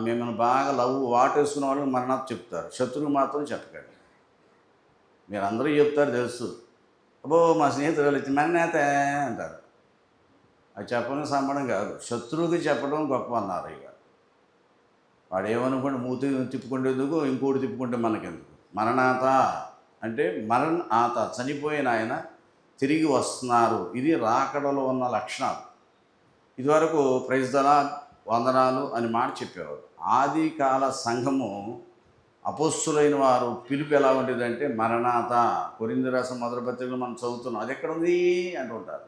మిమ్మల్ని బాగా వాటేసుకున్న వాళ్ళకి మరణాత చెప్తారు, శత్రువు మాత్రం చెప్పకండి. మీరందరూ చెప్తారు తెలుసు, అబ్బో మా స్నేహితులు మరణాత అంటారు. అది చెప్పడం సంబడం కాదు, శత్రువుకి చెప్పడం గొప్ప అన్నారు. ఇక వాడు ఏమనుకుంటే మూతి తిప్పుకుంటేందుకు, ఇంకోటి తిప్పుకుంటే మనకెందుకు. మరణాత అంటే ఆత చనిపోయిన ఆయన తిరిగి వస్తున్నారు. ఇది రాకడలో ఉన్న లక్షణాలు. ఇదివరకు ప్రైజ్ ద లార్డ్, వందనాలు అని మాట చెప్పేవారు. ఆది కాల సంఘము అపోస్తులైన వారు పిలుపు ఎలా ఉండేదంటే మరణాత. కొరింథీ రాసిన మొదటి పత్రికలో మనం చదువుతున్నాం, అది ఎక్కడుంది అంటుంటారు.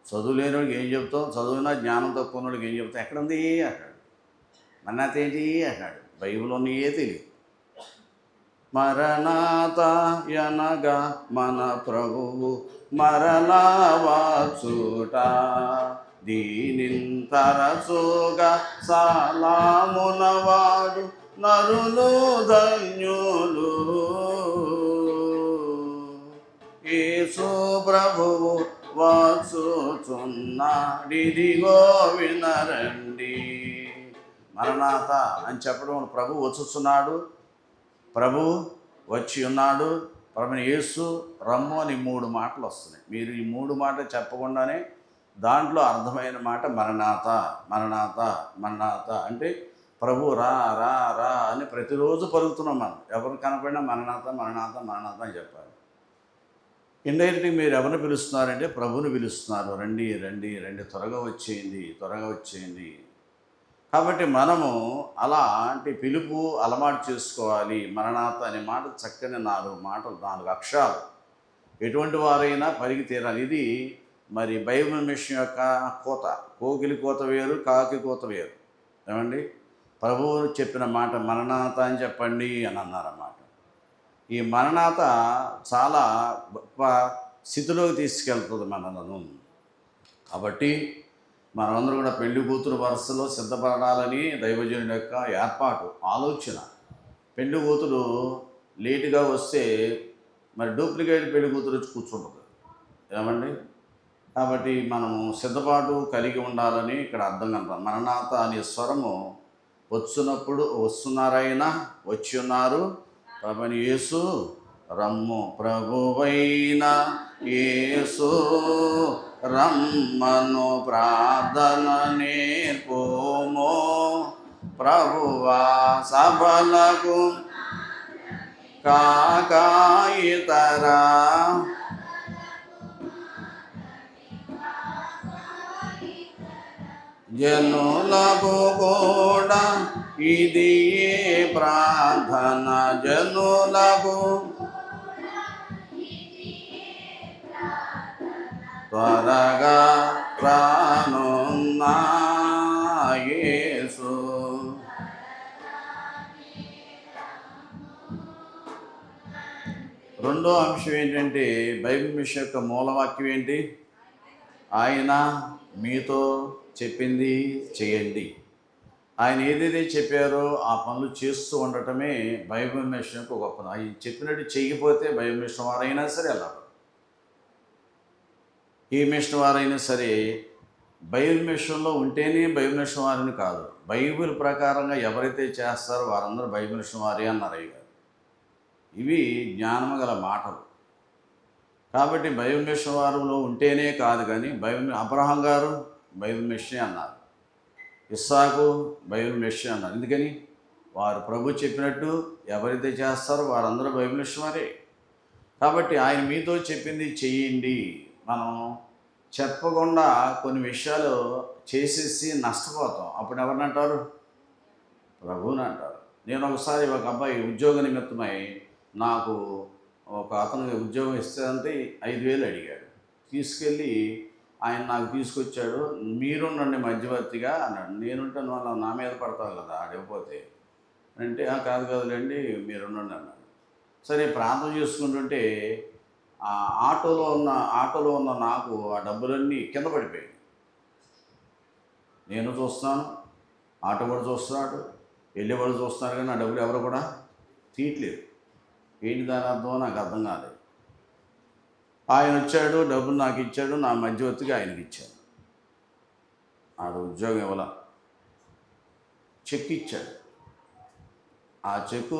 చదువు లేనివాడికి ఏం చెప్తాం, చదువునా జ్ఞానం తక్కువ ఉన్నవాడికి ఏం చెప్తాం, ఎక్కడుంది అంటాడు. మరణాత ఏంటి అంటాడు, బైబిల్ ఉన్నయే తెలియదు. మరణాత అనగా మన ప్రభువు మరలా వచ్చుట, దీనిని తరచుగా సలామునవాడు నరులు ధన్యులు. యేసు ప్రభువు వచ్చుచున్నాడిదిగో వినరండి. మరణాత అని చెప్పడం, ప్రభు వచ్చుచున్నాడు, ప్రభు వచ్చి ఉన్నాడు, ప్రభుని యేసు రమ్ము అని 3 మాటలు వస్తున్నాయి. మీరు ఈ 3 మాటలు చెప్పకుండానే దాంట్లో అర్థమైన మాట మరణాత. మరణాత మరణాత అంటే ప్రభు రా రా రా అని ప్రతిరోజు పలుకుతున్నాం మనం. ఎవరు కనపడినా మరణాత మరణాత మరణాత అని చెప్పాలి. ఇండైరెక్ట్గా మీరు ఎవరిని పిలుస్తున్నారంటే ప్రభుని పిలుస్తున్నారు, రండి రండి రండి, త్వరగా వచ్చేయండి త్వరగా వచ్చేయండి. కాబట్టి మనము అలాంటి పిలుపు అలవాటు చేసుకోవాలి. మరణాత అనే మాట చక్కని 4 మాటలు, 4 అక్షరాలు. ఎటువంటి వారైనా పలికి తీరాలి. ఇది మరి బైబిల్ మిషన్ యొక్క కోత. కోకిలి కోత వేరు, కాకి కోత వేరు. ఏమండి, ప్రభువు చెప్పిన మాట మరణాత అని చెప్పండి అని అన్నారన్నమాట. ఈ మరణాత చాలా గొప్ప స్థితిలోకి తీసుకెళ్తుంది మనలను. కాబట్టి మనమందరూ కూడా పెళ్లి కూతురు వరుసలో సిద్ధపడాలని దైవజనుడి యొక్క ఏర్పాటు, ఆలోచన. పెళ్లి కూతురు లేటుగా వస్తే మరి డూప్లికేట్ పెళ్లి కూతురు వచ్చి కూర్చుంటుంది. ఏమండి, కాబట్టి మనము సిద్ధపాటు కలిగి ఉండాలని ఇక్కడ అర్థం కనుక మరణాత అనే స్వరము వచ్చినప్పుడు వస్తున్నారైనా వచ్చి ఉన్నారు, ప్రభుని యేసు రమ్ము, ప్రభువైన యేసు రమ్మను, ప్రార్థన నేర్పుము ప్రభువా సభలకు కాక ఇతరా జనులకు కూడా ఇది ప్రార్థన, జనులకు త్వరగా రానున్న యేసు. రెండో అంశం ఏంటంటే బైబిల్ మిషన్ యొక్క మూలవాక్యం ఏంటి? ఆయన మీతో చెప్పింది చేయండి. ఆయన ఏదైతే చెప్పారో ఆ పనులు చేస్తూ ఉండటమే బైబిల్ మిషన్ యొక్క గొప్పది. ఆయన చెప్పినట్టు చేయకపోతే బైబిల్ మిషన్ వారైనా సరే అలా, ఏ మిషన్ వారైనా సరే బైబిల్ మిషన్లో ఉంటేనే బైబిల్ మిషన్ వారిని కాదు. బైబిల్ ప్రకారంగా ఎవరైతే చేస్తారో వారందరూ బైబిల్ మిషన్ వారే అన్నారు అయ్య గారు. ఇవి జ్ఞానము గల మాటలు. కాబట్టి బైబిల్ మిషన్ వారిలో ఉంటేనే కాదు, కానీ అబ్రహాం గారు బైబిల్ మిషనే అన్నారు, ఇస్సాకు బైబిల్ మిషన్ అన్నారు. ఎందుకని? వారు ప్రభు చెప్పినట్టు ఎవరైతే చేస్తారో వారందరూ బైబిల్ మిషన్ వారే. కాబట్టి ఆయన మీతో చెప్పింది చెయ్యండి. మనం చెప్పకుండా కొన్ని విషయాలు చేసేసి నష్టపోతాం. అప్పుడు ఎవరిని అంటారు? ప్రభువుని అంటారు. నేను ఒకసారి ఒక అబ్బాయి ఉద్యోగ నిమిత్తమై నాకు ఒక అతనికి ఉద్యోగం ఇస్తే 5,000 అడిగాడు. తీసుకెళ్ళి ఆయన నాకు తీసుకొచ్చాడు. మీరుండండి మధ్యవర్తిగా అన్నాడు. నేనుంటే నువ్వు నా మీద పడతావు కదా ఆడిపోతే అంటే, కాదు కదలేండి మీరుండండి అన్నాడు. సరే ప్రాంతం చేసుకుంటుంటే ఆటోలో ఉన్న నాకు ఆ డబ్బులన్నీ కింద పడిపోయాయి. నేను చూస్తున్నాను, ఆటో కూడా చూస్తున్నాడు, వెళ్ళేవాడు చూస్తున్నారు, కానీ ఆ డబ్బులు ఎవరు కూడా తీయట్లేదు. ఏంటి దాని అర్థం నాకు అర్థం కాలేదు. ఆయన వచ్చాడు, డబ్బులు నాకు ఇచ్చాడు, నా మధ్యవర్తిగా ఆయనకి ఇచ్చాడు. ఆడ ఉద్యోగం ఇవ్వాల. చెక్ ఇచ్చాడు. ఆ చెక్కు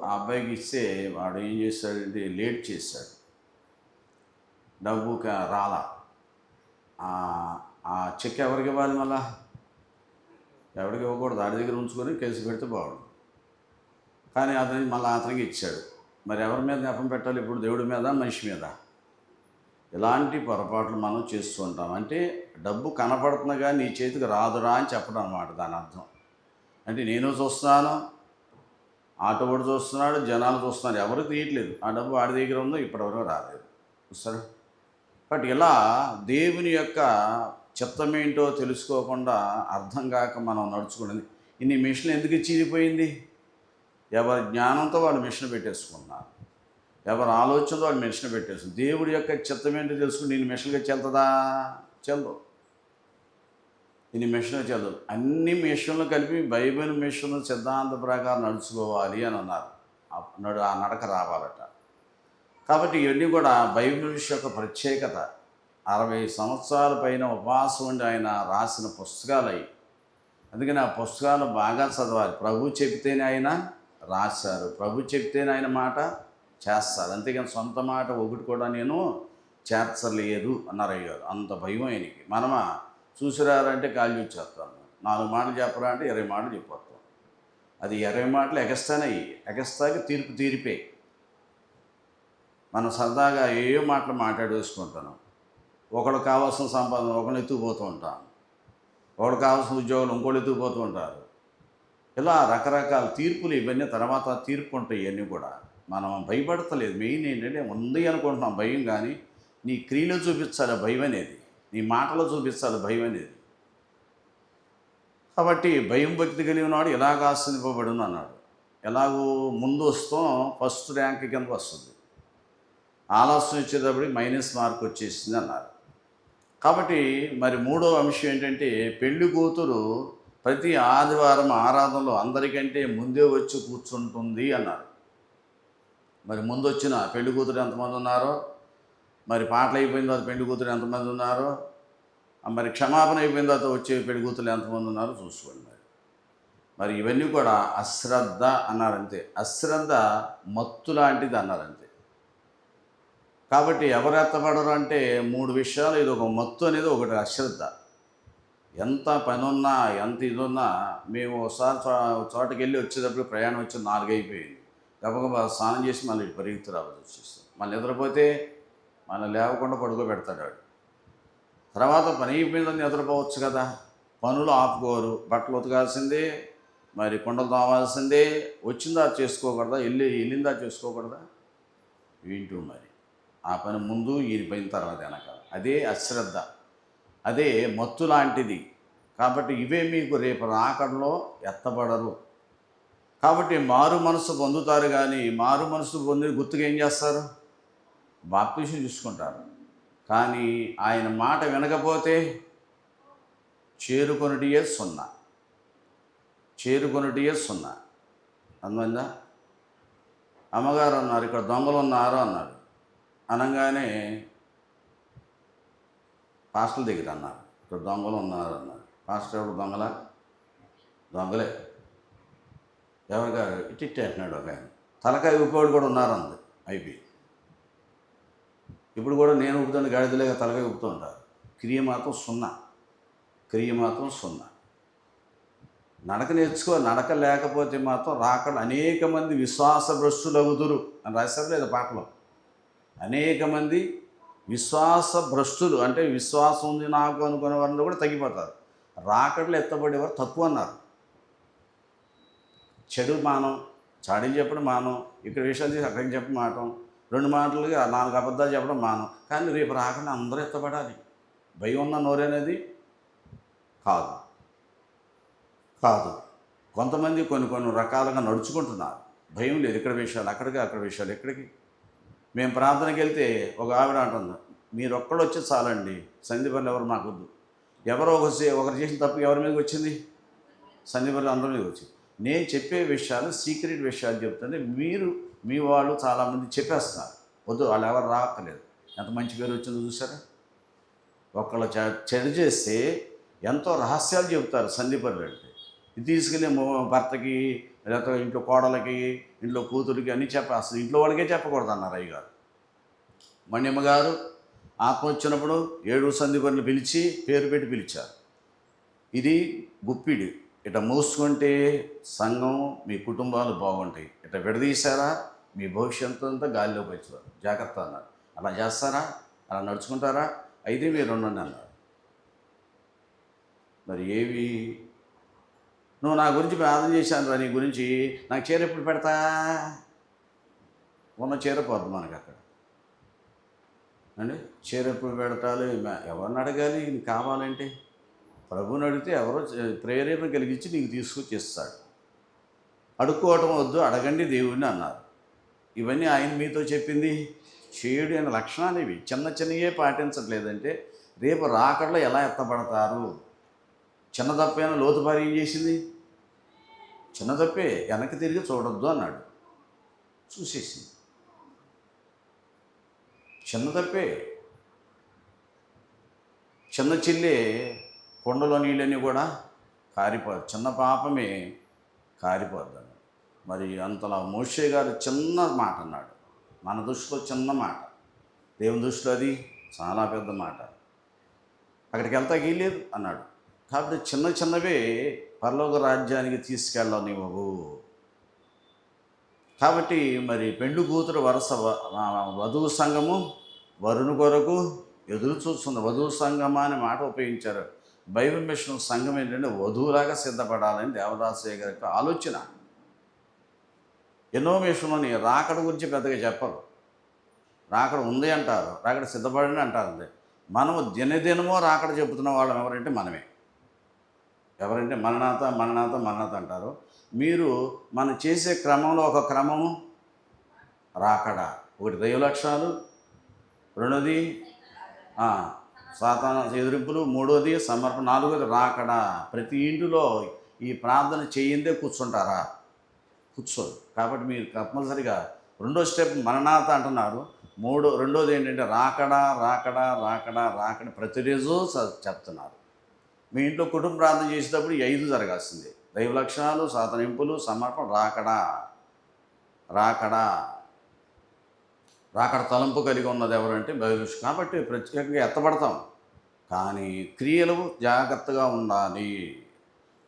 ఆ అబ్బాయికి ఇస్తే వాడు ఏం చేశాడంటే లేట్ చేశాడు, డబ్బు రాలా. ఆ ఆ చెక్ ఎవరికి ఇవ్వాలి మళ్ళా? ఎవరికి ఇవ్వకూడదు, ఆడి దగ్గర ఉంచుకొని కేసు పెడితే బాగుండు. కానీ అతనికి మళ్ళీ అతనికి ఇచ్చాడు. మరి ఎవరి మీద నెపం పెట్టాలి ఇప్పుడు? దేవుడి మీద, మనిషి మీద? ఇలాంటి పొరపాట్లు మనం చేస్తూ ఉంటాం. అంటే డబ్బు కనపడుతుందిగా నీ చేతికి రాదురా అని చెప్పడం అన్నమాట దాని అర్థం. అంటే నేను చూస్తున్నాను, ఆటో కూడా చూస్తున్నాడు, జనాలు చూస్తున్నారు, ఎవరు తీయట్లేదు. ఆ డబ్బు వాడి దగ్గర ఉందో ఇప్పటివరకు రాలేదు. చూస్తారా? బట్ ఇలా దేవుని యొక్క చిత్తమేంటో తెలుసుకోకుండా, అర్థం కాక మనం నడుచుకున్నది. ఇన్ని మిషన్లు ఎందుకు చీలిపోయింది? ఎవరి జ్ఞానంతో వాళ్ళు మిషన్ పెట్టేసుకున్నారు, ఎవరి ఆలోచనతో వాళ్ళు మిషన్ పెట్టేసుకున్నారు. దేవుడి యొక్క చిత్తమేంటో తెలుసుకుని నేను మిషన్గా చెల్తుందా? చెల్లదు. ఇన్ని మిషన్లు చెల్లదు. అన్ని మిషన్లు కలిపి బైబిల్ మిషన్ సిద్ధాంత ప్రకారం నడుచుకోవాలి అని అన్నారు. ఆ నడక రావాలట. కాబట్టి ఇవన్నీ కూడా బైబిల్ యొక్క ప్రత్యేకత. 60 సంవత్సరాల పైన ఉపవాసం ఉండి ఆయన రాసిన పుస్తకాలు అవి. అందుకని ఆ పుస్తకాలు బాగా చదవాలి. ప్రభు చెప్తేనే ఆయన రాశారు, ప్రభు చెప్తేనే ఆయన మాట చేస్తారు. అంతేగాని సొంత మాట ఒకటి కూడా నేను చేర్చలేదు అన్నారు అయ్యారు. అంత భయం ఆయనకి. మనమా చూసిరారంటే కాళ్ళు వచ్చేస్తాను, 4 మాటలు చెప్పరా అంటే 20 మాటలు చెప్పొస్తాం. అది 20 మాటలు ఎగస్ట్రానే అయ్యి, ఎగస్ట్రాకి తీరిపే. మనం సరదాగా ఏ మాటలు మాట్లాడేసుకుంటాను. ఒకళ్ళు కావాల్సిన సంపాదన ఒకళ్ళు ఎత్తుకుపోతూ ఉంటాం, ఒకళ్ళు కావాల్సిన ఉద్యోగులు ఇంకోళ్ళు ఎత్తుకుపోతూ ఉంటారు. ఇలా రకరకాల తీర్పులు, ఇవన్నీ తర్వాత తీర్పు ఉంటాయి. ఇవన్నీ కూడా మనం భయపడతలేదు. మెయిన్ ఏంటంటే ఉంది అనుకుంటున్నాం భయం, కానీ నీ క్రియలో చూపించాలి భయం అనేది, నీ మాటలో చూపించాలి భయం అనేది. కాబట్టి భయం భక్తి కలిగినవాడు ఇలాగ ఆశీర్వదింపబడును అన్నాడు. ఎలాగూ ముందు వస్తాం, ఫస్ట్ ర్యాంక్ కింద వస్తుంది, ఆలస్యం వచ్చేటప్పటికి -మార్క్ వచ్చేసింది అన్నారు. కాబట్టి మరి మూడో అంశం ఏంటంటే పెళ్లి కూతురు ప్రతి ఆదివారం ఆరాధనలో అందరికంటే ముందే వచ్చి కూర్చుంటుంది అన్నారు. మరి ముందు వచ్చిన పెళ్లి కూతురు ఎంతమంది ఉన్నారో, మరి పాటలు అయిపోయిన తర్వాత పెళ్లి కూతురు ఎంతమంది ఉన్నారో, మరి క్షమాపణ అయిపోయిన తర్వాత వచ్చే పెళ్లి కూతురు ఎంతమంది ఉన్నారో చూసుకోండి. మరి ఇవన్నీ కూడా అశ్రద్ధ అన్నారంతే. అశ్రద్ధ మత్తు లాంటిది అన్నారంతే. కాబట్టి ఎవరు ఎత్తపడరు అంటే 3 విషయాలు. ఇది ఒక మత్తు అనేది, ఒకటి అశ్రద్ధ. ఎంత పని ఉన్నా, ఎంత ఇది ఉన్నా, మేము ఒకసారి చోటకి వెళ్ళి వచ్చేటప్పుడు ప్రయాణం వచ్చి 4 అయిపోయింది. గబగబా స్నానం చేసి మళ్ళీ పరిగెత్తు రావాల్సి వచ్చేస్తాం. మళ్ళీ నిద్రపోతే మళ్ళీ లేవకుండా పడుకోబెడతాడు వాడు. తర్వాత పని అయిపోయిందని నిద్రపోవచ్చు కదా. పనులు ఆపుకోరు. బట్టలు ఉతకాల్సిందే, మరి కుండలు తోమాల్సిందే. వచ్చిందా చేసుకోకూడదా, వెళ్ళిందా చేసుకోకూడదా? ఏంటో మరి ఆ పని ముందు, ఈయన పోయిన తర్వాత వెనకాల. అదే అశ్రద్ధ, అదే మత్తు లాంటిది. కాబట్టి ఇవే మీకు రేపు రాకడలో ఎత్తబడరు. కాబట్టి మారు మనసు పొందుతారు, కానీ మారు మనసు పొందిన గుర్తుగా ఏం చేస్తారు? బాప్తీసం తీసుకుంటారు. కానీ ఆయన మాట వినకపోతే చేరుకొనుటియే సున్నా, చేరుకొనుటియే సున్నా. అందువల్ల అమ్మగారు అన్నారు, ఇక్కడ దొంగలు ఉన్నారు అన్నాడు. అనగానే పాస్టర్ దగ్గర అన్నారు, ఇక్కడ దొంగలు ఉన్నారు అన్నారు. పాస్టర్ ఎవరు? దొంగలా? దొంగలే. ఎవరు గారు? ఇట్టి అంటున్నాడు ఒక ఆయన. తలకాయ ఊపేవాడు కూడా ఉన్నారు అంది. అయిపోయి ఇప్పుడు కూడా నేను ఊపుతాను, గాడిదలేక తలకాయ ఊపుతూ ఉంటారు. క్రియ మాత్రం సున్నా, క్రియ మాత్రం సున్నా. నడక నేర్చుకో. నడక లేకపోతే మాత్రం రాకడ అనేక మంది విశ్వాస భ్రష్టులగుదురు అని రాశారు లేదా పాటలో. అనేక మంది విశ్వాస భ్రష్టులు అంటే విశ్వాసం ఉంది నాకు అనుకునే వాళ్ళు కూడా తగ్గిపోతారు. రాకడలు ఎత్తబడేవారు తక్కువ అన్నారు. చెడు మానం, చాడీలు చెప్పడం మానం, ఇక్కడ విషయాలు తీసి అక్కడికి చెప్పడం మాటం, 2 మాటలుగా 4 అబద్ధాలు చెప్పడం మానం. కానీ రేపు రాకుండా అందరూ ఎత్తబడాలి. భయం ఉన్న నోరనేది కాదు. కాదు. కొంతమంది కొన్ని రకాలుగా నడుచుకుంటున్నారు. భయం లేదు. ఇక్కడ విషయాలు అక్కడికి, అక్కడ విషయాలు ఇక్కడికి. మేము ప్రార్థనకి వెళ్తే ఒక ఆవిడ అంటుంది, మీరు ఒక్కడు వచ్చి చాలండి, సందీపర్లు ఎవరు మాకొద్దు. ఎవరో ఒకరు చేసిన తప్పు ఎవరి మీదకి వచ్చింది? సందీపర్లు అందరి మీదకి వచ్చింది. నేను చెప్పే విషయాలు సీక్రెట్ విషయాలు చెప్తుంటే మీరు మీ వాళ్ళు చాలామంది చెప్పేస్తున్నారు. వద్దు, వాళ్ళు ఎవరు రాక్కలేదు. ఎంత మంచి పేరు వచ్చిందో చూసారా? ఒకళ్ళు చెడు చేస్తే ఎంతో రహస్యాలు చెబుతారు సందీపర్లు అంటే. ఇది తీసుకెళ్ళి భర్తకి, లేకపోతే ఇంట్లో కోడలకి, ఇంట్లో కూతురికి అన్నీ అసలు ఇంట్లో వాళ్ళకే చెప్పకూడదు అన్నారు అయ్యగారు. మణిమ్మ గారు ఆత్మ వచ్చినప్పుడు 7 సంధిపరులు పిలిచి పేరు పెట్టి పిలిచారు. ఇది గుప్పిడి, ఇట మూసుకుంటే సంఘం, మీ కుటుంబాలు బాగుంటాయి. ఇట విడదీశారా మీ భవిష్యత్తు అంతా గాలిలోకి వచ్చారు, జాగ్రత్త అన్నారు. అలా చేస్తారా, అలా నడుచుకుంటారా, అయితే మీరు ఉండండి అన్నారు. మరి ఏవి, నువ్వు నా గురించి ప్రార్థన చేశాను రా, నీ గురించి నాకు చీర ఎప్పుడు పెడతా, ఉన్న చీర పోద్దు మనకి అక్కడ అండి. చీర ఎప్పుడు పెడతాలి, ఎవరిని అడగాలి నీకు కావాలంటే? ప్రభువుని అడిగితే ఎవరో ప్రేరేపణ కలిగించి నీకు తీసుకొచ్చి ఇస్తాడు. అడుక్కోవటం వద్దు, అడగండి దేవుడిని అన్నారు. ఇవన్నీ ఆయన మీతో చెప్పింది చేయుడు అయిన లక్షణాలు ఇవి. చిన్న చిన్నయే పాటించట్లేదంటే రేపు రాకడలో ఎలా ఎత్తపడతారు. చిన్న తప్పైనా లోతుబారి ఏం చేసింది? చిన్న తప్పే, వెనక్కి తిరిగి చూడొద్దు అన్నాడు. చూసేసింది. చిన్న తప్పే, చిన్న చిల్లే కొండలో నీళ్ళని కూడా కారిపోదు, చిన్న పాపమే కారిపోద్ది. మరి అంతలా మోషే గారు చిన్న మాట అన్నాడు. మన దృష్టిలో చిన్న మాట, దేవుని దృష్టిలో అది చాలా పెద్ద మాట. అక్కడికి వెళ్తా గీలేదు అన్నాడు. కాబట్టి చిన్న చిన్నవే పరలోక రాజ్యానికి తీసుకెళ్ళనివ్వవు. కాబట్టి మరి పెండు కూతురు వరుస వధువు సంఘము వరుని కొరకు ఎదురు చూస్తుంది. వధువు సంఘమా అనే మాట ఉపయోగించారు. బైబిల్ మిషన్ సంఘం ఏంటంటే వధువులాగా సిద్ధపడాలని దేవదాసయ్య గారి యొక్క ఆలోచన. ఎన్నో మిషన్లోని రాకడ గురించి పెద్దగా చెప్పరు. రాకడ ఉంది అంటారు, రాకడ సిద్ధపడని అంటారు. మనము దినదినమో రాకడ చెబుతున్న వాళ్ళం ఎవరంటే మనమే. ఎవరంటే మరణాత మరణాత మరణాత అంటారు. మీరు మనం చేసే క్రమంలో ఒక క్రమము రాకడ. ఒకటి దైవ లక్షణాలు, రెండోది సాతాను ఎదురింపులు, మూడోది సమర్పణ, నాలుగోది రాకడ. ప్రతి ఇంటిలో ఈ ప్రార్థన చేయిందే కూర్చుంటారా? కూర్చోదు. కాబట్టి మీరు కంపల్సరిగా రెండో స్టెప్ మరణాత అంటున్నారు. రెండోది ఏంటంటే రాకడ రాకడ రాకడ రాకడ ప్రతిరోజు చెప్తున్నారు. మీ ఇంట్లో కుటుంబ ప్రార్థన చేసేటప్పుడు 5 జరగాల్సిందే. దైవ లక్షణాలు, సాతనింపులు, సమర్పణ, రాకడ. రాకడ రాకడ తలంపు కలిగి ఉన్నది ఎవరంటే బైబిల్. కాబట్టి ప్రత్యేకంగా ఎత్తబడతాం, కానీ క్రియలు జాగ్రత్తగా ఉండాలి.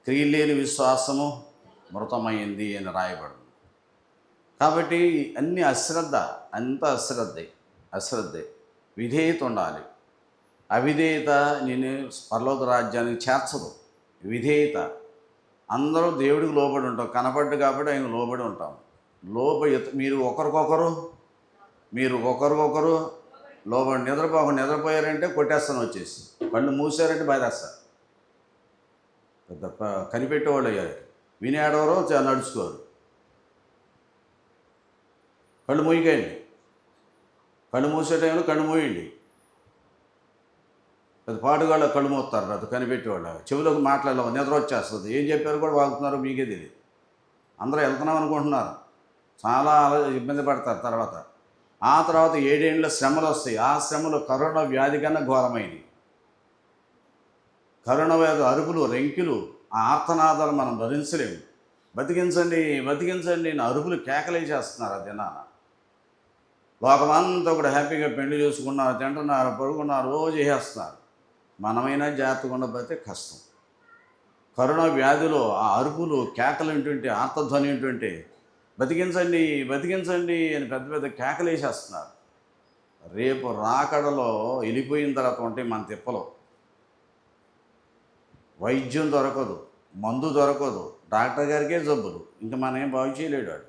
క్రియలు లేని విశ్వాసము మృతమైంది అని రాయబడింది. కాబట్టి అన్ని అశ్రద్ధ, అంత అశ్రద్ధే. విధేయత ఉండాలి. అవిధేయత నేను పరలోక రాజ్యానికి చేర్చదు. విధేయత, అందరూ దేవుడికి లోబడి ఉంటాం, కనపడ్డు కాబట్టి ఆయన లోబడి ఉంటాం. మీరు ఒకరికొకరు లోబడి నిద్రపోయారంటే కొట్టేస్తాను వచ్చేసి, కళ్ళు మూసారంటే బయదేస్తారు. పెద్ద కనిపెట్టేవాళ్ళు అయ్యారు. వినేడవరో నడుచుకోరు. కళ్ళు మూయకండి, కళ్ళు మూసే టైంలో కళ్ళు మూయండి. అది పాటుగాళ్ళు కళ్ళు మూస్తారు, అది కనిపెట్టేవాళ్ళు. చెవిలోకి మాట్లాడలేవు, నిద్ర వచ్చేస్తుంది. ఏం చెప్పారు కూడా వాగుతున్నారో మీకే తెలియదు. అందరూ వెళ్తున్నాం అనుకుంటున్నారు, చాలా ఇబ్బంది పడతారు. ఆ తర్వాత 7 ఏళ్ళ శ్రమలు వస్తాయి. ఆ శ్రమలు కరోనా వ్యాధి కన్నా ఘోరమైనవి. కరోనా వ్యాధి అరుపులు, రెంకిలు, ఆ ఆర్తనాదాలు మనం భరించలేము. బతికించండి బతికించండి అని అరుపులు కేకలేసేస్తున్నారు. అది దినాన లోకమంతా కూడా హ్యాపీగా పెళ్లి చేసుకున్నారు, తింటున్నారు, పడుకున్నారు, రోజు చేసేస్తున్నారు. మనమైనా జాగ్రత్తగా ఉండకపోతే కష్టం. కరోనా వ్యాధిలో ఆ అరుపులు, కేకలు వింటుంటే, ఆర్తధ్వని వింటుంటే బతికించండి బతికించండి అని పెద్ద పెద్ద కేకలు వేసేస్తున్నారు. రేపు రాకడలో వెళ్ళిపోయిన తర్వాత ఉంటే మన తిప్పలు. వైద్యం దొరకదు, మందు దొరకదు, డాక్టర్ గారికే జబ్బులు, ఇంకా మనం ఏం బాగు చేయలేడు. వాడు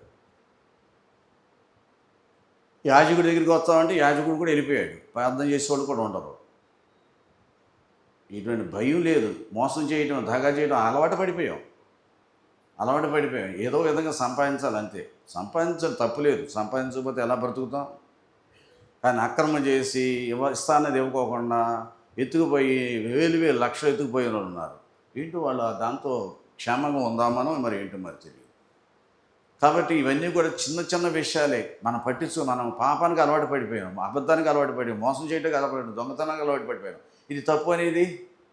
యాజకుడి దగ్గరికి వస్తామంటే యాజకుడు కూడా వెళ్ళిపోయాడు, ప్రార్థన చేసేవాళ్ళు కూడా ఉండరు. ఇటువంటి భయం లేదు. మోసం చేయడం, దగా చేయడం అలవాటు పడిపోయాం. ఏదో విధంగా సంపాదించాలి అంతే. సంపాదించడం తప్పులేదు, సంపాదించకపోతే ఎలా బ్రతుకుతాం? కానీ అక్రమం చేసి ఇస్తానది ఇవ్వకోకుండా ఎత్తుకుపోయి వేలు లక్షలు ఎత్తుకుపోయిన వాళ్ళు ఉన్నారు. ఏంటో వాళ్ళు దాంతో క్షేమంగా ఉందామనో మరి ఏంటో మరి తెలియదు. కాబట్టి ఇవన్నీ కూడా చిన్న చిన్న విషయాలే. మనం మనం పాపానికి అలవాటు పడిపోయాం, అబద్ధానికి అలవాటు పడిపోయాం, మోసం చేయడానికి అలవాటు, దొంగతనానికి అలవాటు పడిపోయాం. ఇది తప్పు అనేది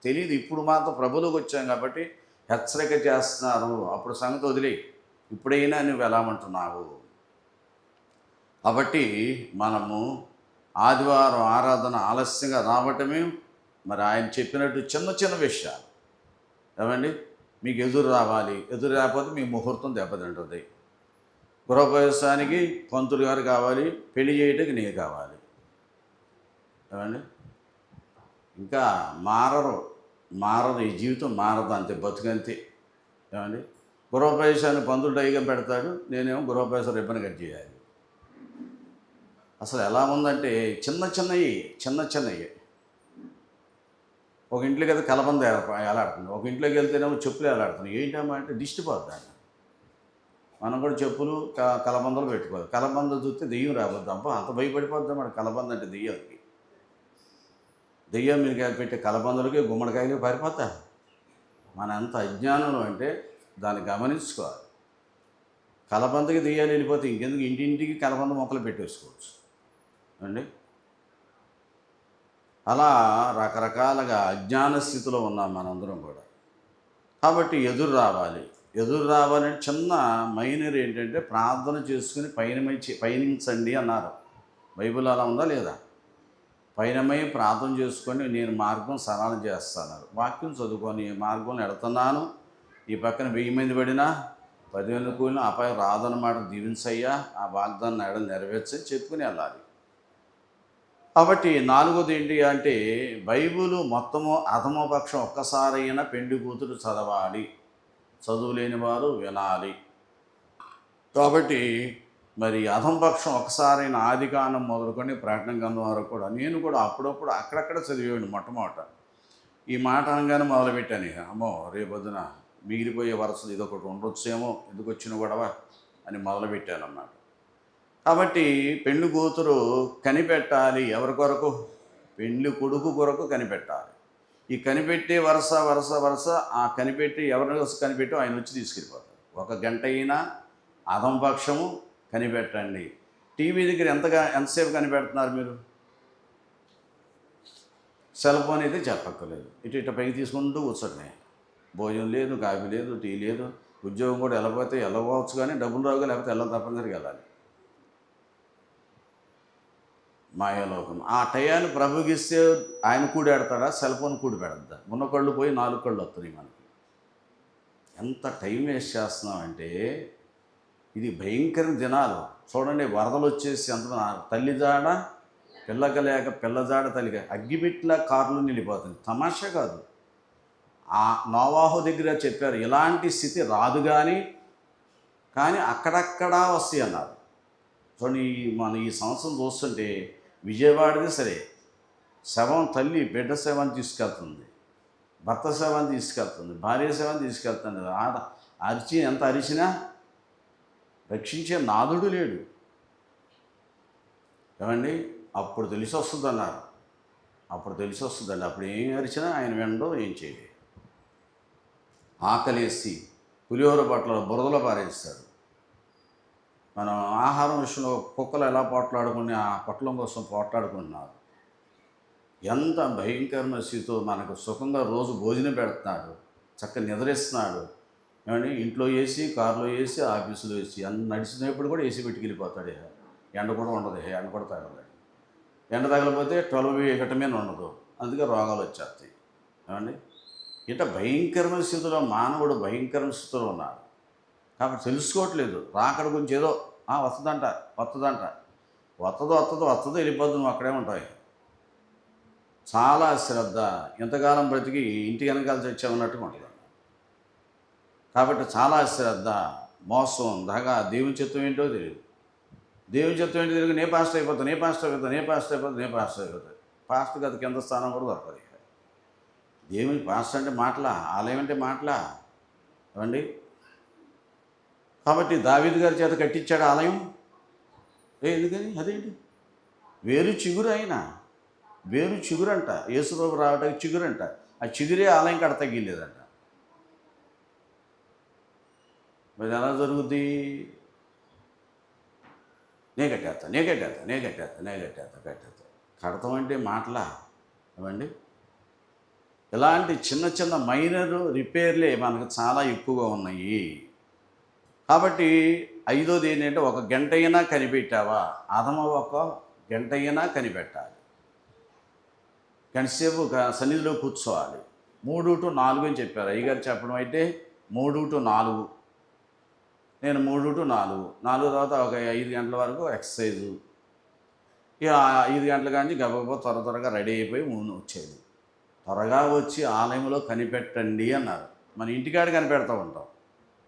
తెలియదు. ఇప్పుడు మాత్రం ప్రభువులోకి వచ్చాం కాబట్టి హెచ్చరిక చేస్తున్నారు. అప్పుడు సంగతి వదిలేయి, ఇప్పుడైనా నువ్వు వెళ్ళమంటున్నావు. కాబట్టి మనము ఆదివారం ఆరాధన ఆలస్యంగా రావటమే మరి ఆయన చెప్పినట్టు చిన్న చిన్న విషయాలు. ఏమండి, మీకు ఎదురు రావాలి, ఎదురు రాకపోతే మీ ముహూర్తం దెబ్బతింటుంది. గృహప్రవేశానికి పంతులు గారు కావాలి, పెళ్లి చేయడానికి నేను కావాలి. ఏమండి, ఇంకా మారదు ఈ జీవితం మారదు, అంతే, బతుకంతే. ఏమండి, గృహప్రవేశాన్ని పంతులు డైగా పెడతాడు, నేనేమో గృహప్రవేశం రిబ్బన్ కట్ చేయాలి. అసలు ఎలా ఉందంటే చిన్నవి. ఒక ఇంట్లోకి అయితే కలబంద ఎలాడుతుంది, ఒక ఇంట్లోకి వెళ్తేనేమో చెప్పులు ఎలాడుతున్నాయి. ఏంటమ్మా అంటే దిష్టి పోద్దాన్ని. మనం కూడా చెప్పులు కలబందలు పెట్టుకోవాలి. కలబంద చూస్తే దెయ్యం రాబోద్దు. అబ్బా, అంత భయపడిపోద్దాం మన కలబంద అంటే. దెయ్యం మీరు పెట్టే కలబందలకి గుమ్మడికాయలు పారిపోతా. మన ఎంత అజ్ఞానం అంటే దాన్ని గమనించుకోవాలి. కలబందకి దెయ్యాలు వెళ్ళిపోతే ఇంకెందుకు ఇంటింటికి కలబంద మొక్కలు పెట్టేసుకోవచ్చు అండి. అలా రకరకాలుగా అజ్ఞాన స్థితిలో ఉన్నాం మనందరం కూడా. కాబట్టి ఎదురు రావాలని చిన్న మైనర్ ఏంటంటే ప్రార్థన చేసుకుని పయనించండి అన్నారు. బైబిల్ అలా ఉందా లేదా? పైనమై ప్రార్థన చేసుకొని నేను మార్గం సరళం చేస్తాను. వాక్యం చదువుకొని మార్గంలో ఎడుతున్నాను. ఈ పక్కన 1000 మంది పడినా 10,000 కూలినా అపాయం రాదన్నమాట. దీవించయ్యా, ఆ వాగ్దానం నెరవేర్చి చెప్పుకుని వెళ్ళాలి. కాబట్టి 4వది ఏంటి అంటే బైబిల్ మొత్తము అధమపక్షం ఒక్కసారైనా పెండి కూతురు చదవాలి, చదువు లేని వారు వినాలి. కాబట్టి మరి అధంపక్షం ఒకసారైనా ఆదికాండం మొదలుకొని ప్రకటన గ్రంథం వరకు కూడా నేను కూడా అప్పుడప్పుడు అక్కడక్కడ చదివేవాడిని. మొట్టమొదట ఈ మాట అనగానే మొదలుపెట్టాను. అమ్మో, రేపొద్దున మిగిలిపోయే వరుసలు ఇదొకటి ఉండొచ్చేమో, ఎందుకు వచ్చిన గొడవ అని మొదలుపెట్టాను అన్నమాట. కాబట్టి పెళ్లి కూతురు కనిపెట్టాలి. ఎవరి కొరకు? పెళ్లి కొడుకు కొరకు కనిపెట్టాలి. ఈ కనిపెట్టే వరుస ఆ కనిపెట్టి ఎవరిని కనిపెట్టో ఆయన వచ్చి తీసుకెళ్ళిపోతారు. 1 గంట అయినా అధంపక్షము కనిపెట్టండి. టీవీ దగ్గర ఎంతసేపు కనిపెడుతున్నారు మీరు? సెల్ ఫోన్ అయితే చెప్పక్కర్లేదు, ఇటు పైకి తీసుకుంటూ కూర్చోండి. భోజనం లేదు, కాఫీ లేదు, టీ లేదు. ఉద్యోగం కూడా వెళ్ళవచ్చు, కానీ డబ్బులు రావుగా, లేకపోతే తప్పనిసరిగా వెళ్ళాలి. మాయాలోకం. ఆ టయాన్ని ప్రభుగిస్తే ఆయన కూడాడతాడా? సెల్ ఫోన్ కూడి పెడద్దా? ఉన్న కళ్ళు పోయి 4 కళ్ళు వస్తున్నాయి మనకి. ఎంత టైం వేస్ట్ చేస్తున్నామంటే ఇది భయంకర దినాలు. చూడండి, వరదలు వచ్చేసి ఎంత తల్లిజాడ పిల్లకలేక పిల్లజాడ తల్లిగా అగ్గిపెట్టిలా కార్లు నిలిపోతుంది. తమాషా కాదు. ఆ నోవాహు దగ్గర చెప్పారు ఇలాంటి స్థితి రాదు కానీ అక్కడక్కడా వస్తాయి అన్నారు. చూడండి, మన ఈ సంవత్సరం చూస్తుంటే విజయవాడది సరే, తల్లి బిడ్డ శవాన్ని తీసుకెళ్తుంది, భర్త శవాన్ని తీసుకెళ్తుంది, భార్య శవాన్ని తీసుకెళ్తుంది. ఎంత అరిచినా రక్షించే నాదుడు లేడు. ఏమండి, అప్పుడు తెలిసి వస్తుంది అన్నారు. అప్పుడు ఏం అరిచినా ఆయన వినడం, ఏం చేయలేదు. ఆకలేసి పులిహోర బట్టలు బురదలో పారేస్తాడు. మనం ఆహారం విషయంలో కుక్కలు ఎలా పోట్లాడుకుని ఆ పొట్లం కోసం పోట్లాడుకుంటున్నారు. ఎంత భయంకరమైన స్థితితో మనకు సుఖంగా రోజు భోజనం పెడుతున్నాడు, చక్కగా నిద్రిస్తున్నాడు. ఏమండి, ఇంట్లో వేసి, కారులో వేసి, ఆఫీసులో వేసి, నడిచినప్పుడు కూడా వేసి పెట్టుకెళ్ళిపోతాడు. ఎండ కూడా ఉండదు, ఎండ కూడా తగలదు. ఎండ తగలపోతే 12 విటమిన్ ఉండదు, అందుకే రోగాలు వచ్చేస్తాయి. ఏమండి, ఇట్లా భయంకరమైన స్థితిలో మానవుడు భయంకరమైన స్థితిలో ఉన్నాడు. కాబట్టి తెలుసుకోవట్లేదు. రాకడ గురించి ఏదో వస్తుందంట వస్తుందో వెళ్ళిపోద్దు, నువ్వు అక్కడే ఉంటాయి. చాలా శ్రద్ధ. ఎంతకాలం బ్రతికి ఇంటి వెనకాల తెచ్చామన్నట్టుగా ఉంటుంది. కాబట్టి చాలా శ్రద్ధ, మోసం, దగా. దేవుని చిత్తం ఏంటో తెలియదు. దేవుని చిత్తం ఏంటో తెలియదు. నే పాస్టర్ అయిపోతుంది. పాస్టర్ కదా కింద స్థానం కూడా దొరకదు. దేవుని పాస్టర్ అంటే మాటలా, ఆలయం అంటే మాటలా? ఏమండి, కాబట్టి దావీదు గారి చేత కట్టించాడు ఆలయం. ఎందుకని? అదేంటి, వేరు చిగురంట. యేసుబాబు రావడానికి చిగురంట. ఆ చిగురే ఆలయం కడ తగ్గిలేదంట. మరి ఎలా జరుగుద్ది? నే కట్టేస్తా. కడతాం అంటే మాటలా? ఏమండి, ఇలాంటి చిన్న చిన్న మైనర్ రిపేర్లే మనకు చాలా ఎక్కువగా ఉన్నాయి. కాబట్టి ఐదోది ఏంటంటే, ఒక గంట అయినా కనిపెట్టావా? అదమ ఒక గంట అయినా కనిపెట్టాలి. గంటసేపు సన్నిధిలో కూర్చోవాలి. 3 to 4 అని చెప్పారు అయ్యగారు చెప్పడం అయితే. 3 to 4 నేను 3 to 4 తర్వాత ఒక 5 గంటల వరకు ఎక్సర్సైజు. ఇక 5 గంటల కానీ గబగబా త్వరగా రెడీ అయిపోయి వచ్చేది. త్వరగా వచ్చి ఆలయంలో కనిపెట్టండి అన్నారు. మన ఇంటికాడ కనిపెడతా ఉంటాం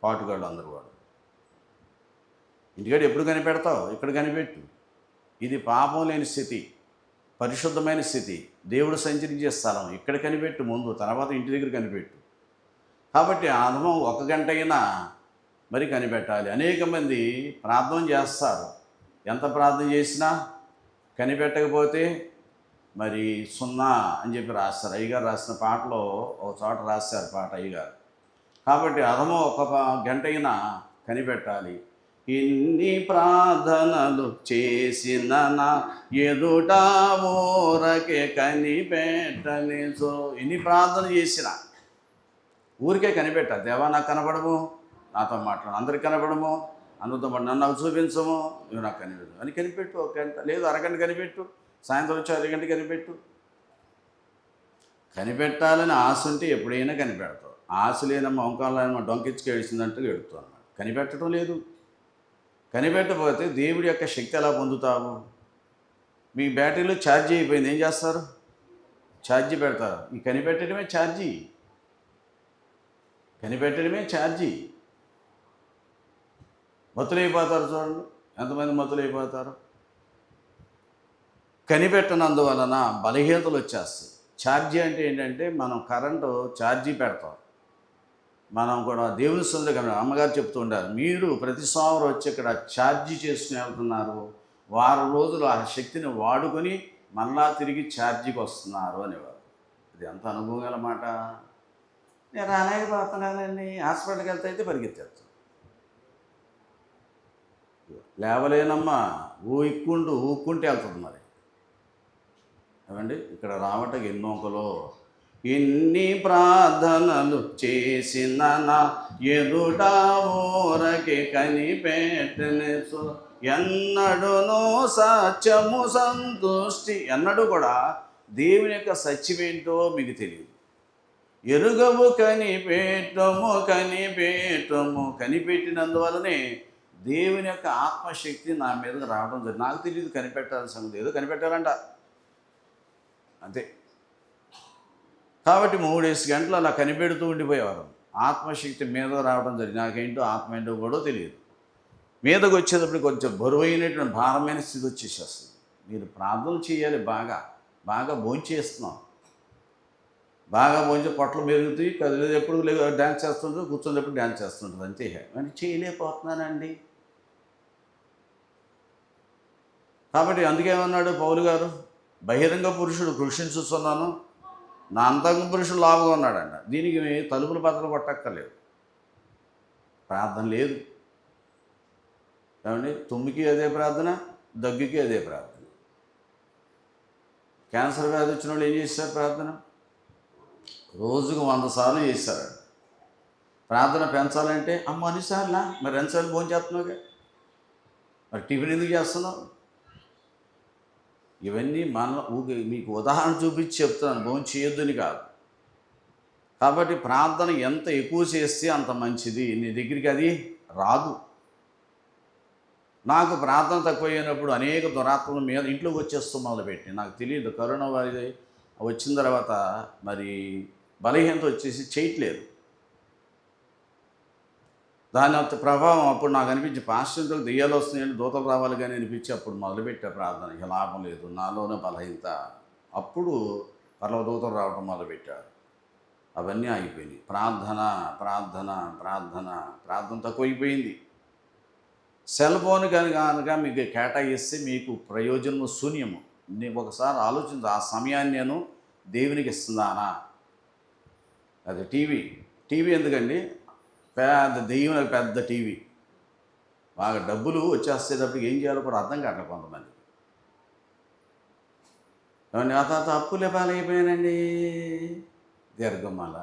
పాటుగాళ్ళు అందరూ కూడా. ఇంటికాడ ఎప్పుడు కనిపెడతావు? ఇక్కడ కనిపెట్టు. ఇది పాపం లేని స్థితి, పరిశుద్ధమైన స్థితి, దేవుడు సంచరించే స్థలం. ఇక్కడ కనిపెట్టు ముందు, తర్వాత ఇంటి దగ్గర కనిపెట్టు. కాబట్టి ఆదమం 1 గంట అయినా మరి కనిపెట్టాలి. అనేక మంది ప్రార్థన చేస్తారు, ఎంత ప్రార్థన చేసినా కనిపెట్టకపోతే మరి 0 అని చెప్పి రాస్తారు. అయ్యగారు రాసిన పాటలో ఒక చోట రాస్తారు పాట అయ్యగారు. కాబట్టి అదమో 1 గంట అయినా కనిపెట్టాలి. ఇన్ని ప్రార్థనలు చేసిన నా ఎదుట ఊరకే కనిపెట్టని. సో ఇన్ని ప్రార్థన చేసిన ఊరికే కనిపెట్టాలి. దేవా నాకు కనపడము, నాతో మాట్లాడు, అందరికి కనపడము, అందరితో పాటు నన్ను నాకు చూపించము, నువ్వు నాకు కనిపెట్టు అని కనిపెట్టు. 1 గంట లేదు, అరగంట కనిపెట్టు, సాయంత్రం వచ్చి అరగంట కనిపెట్టు. కనిపెట్టాలని ఆశ ఉంటే ఎప్పుడైనా కనిపెడతావు. ఆశ లేనమ్మ వంకాలమ్మ డొంకిచ్చుకు ఏడిసిందంటూ ఏడుతావు అన్నమాట. కనిపెట్టడం లేదు. కనిపెట్టకపోతే దేవుడి యొక్క శక్తి ఎలా పొందుతావు? మీ బ్యాటరీలో ఛార్జీ అయిపోయింది, ఏం చేస్తారు? ఛార్జీ పెడతారు. ఈ కనిపెట్టడమే ఛార్జీ. కనిపెట్టడమే ఛార్జీ. మత్తులైపోతారు. చూడండి ఎంతమంది మత్తులైపోతారు. కనిపెట్టనందువలన బలహీనతలు వచ్చేస్తాయి. ఛార్జీ అంటే ఏంటంటే, మనం కరెంటు ఛార్జీ పెడతాం. మనం కూడా దేవుని సొంతగా అమ్మగారు చెప్తూ ఉంటారు, మీరు ప్రతి సోమవారం వచ్చి ఇక్కడ ఛార్జీ చేసుకుని వెళ్తున్నారు, వారం రోజులు ఆ శక్తిని వాడుకొని మళ్ళా తిరిగి ఛార్జీకి వస్తున్నారు అనేవారు. ఇది ఎంత అనుభవం గల మాట. నేను రాలేకపోతున్నానండి, హాస్పిటల్కి వెళ్తే అయితే పరిగెత్తేస్తాను. లేవలేనమ్మా, ఊక్కుంటే వెళ్తుంది. మరి ఏమండి, ఇక్కడ రావటకి ఎన్నోకలో ఎన్ని ప్రార్థనలు చేసిన నా ఎదుట ఊరకే కనిపెట్టని. ఎన్నడూనో సత్యము సంతుష్టి. ఎన్నడూ కూడా దేవుని యొక్క సత్యమేంటో మీకు తెలియదు. ఎరుగవు కనిపెట్టినందువలనే దేవుని యొక్క ఆత్మశక్తి నా మీదకి రావడం జరిగింది. నాకు తెలియదు కనిపెట్టాల్సిన సంగతి, ఏదో కనిపెట్టాలంట అంతే. కాబట్టి 3 గంటలు అలా కనిపెడుతూ ఉండిపోయేవారు. ఆత్మశక్తి మీద రావడం జరిగింది. నాకేంటో ఆత్మ ఏంటో కూడా తెలియదు. మీదకి వచ్చేటప్పుడు కొంచెం బరువైనటువంటి భారమైన స్థితి వచ్చేసేస్తుంది. మీరు ప్రార్థనలు చేయాలి. బాగా భోంచేస్తున్నాం, బాగా భోంచే పొట్టలు మెరుగుతాయి. కదిలేదు ఎప్పుడు డ్యాన్స్ చేస్తుంటుంది, కూర్చున్నప్పుడు డ్యాన్స్ చేస్తుంటుంది, అంతే. అని చేయలేకపోతున్నానండి. కాబట్టి అందుకేమన్నాడు పౌలు గారు, బహిరంగ పురుషుడు కృషించుతున్నాను, నా అంతరంగ పురుషుడు లావుగా ఉన్నాడంట. దీనికి తలుపుల బద్దలు కొట్టక్కర్లేదు, ప్రార్థన లేదు. ఏమండి, తుమ్మికి అదే ప్రార్థన, దగ్గుకి అదే ప్రార్థన. క్యాన్సర్ వ్యాధి వచ్చిన వాళ్ళు ఏం చేశారు? ప్రార్థన రోజుకు 100 సార్లు చేశారు. ప్రార్థన పెంచాలంటే అమ్మ అన్నిసార్లా, మరి 2 సార్లు భోజనం చేస్తున్నావుగా, మరి టిఫిన్ ఎందుకు చేస్తున్నావు? ఇవన్నీ మీకు ఉదాహరణ చూపించి చెప్తున్నాను, భోజనం చేయొద్దని కాదు. కాబట్టి ప్రార్థన ఎంత ఎక్కువ చేస్తే అంత మంచిది. నీ దగ్గరికి అది రాదు. నాకు ప్రార్థన తక్కువైనప్పుడు అనేక దురాత్మల మీద ఇంట్లోకి వచ్చేస్తూ మొదలుపెట్టి, నాకు తెలియదు. కరోనా వారి వచ్చిన తర్వాత మరి బలహీనత వచ్చేసి చేయట్లేదు. దాని అంత ప్రభావం అప్పుడు నాకు అనిపించి, పాస్టర్లకు దెయ్యాలు వస్తున్నాయని, దూతలు రావాలి కానీ అనిపించి అప్పుడు మొదలుపెట్టే ప్రార్థన. ఇక లాభం లేదు, నాలోనే బలహీనత. అప్పుడు దూతలు రావడం మొదలుపెట్టారు. అవన్నీ ఆగిపోయినాయి. ప్రార్థన తక్కువైపోయింది. సెల్ ఫోన్ కనుక మీకు కేటాయిస్తే మీకు ప్రయోజనము శూన్యము. నేను ఒకసారి ఆలోచించు, ఆ సమయాన్ని నేను దేవునికి ఇస్తున్నానా? అది టీవీ ఎందుకండి? పెద్ద టీవీ, బాగా డబ్బులు వచ్చేసేటప్పుడు ఏం చేయాలో కూడా అర్థం కావట్లేదు కొంతమంది. ఏమండి, ఆ తర్వాత అప్పులే పాలైపోయానండి, దీర్ఘమాల.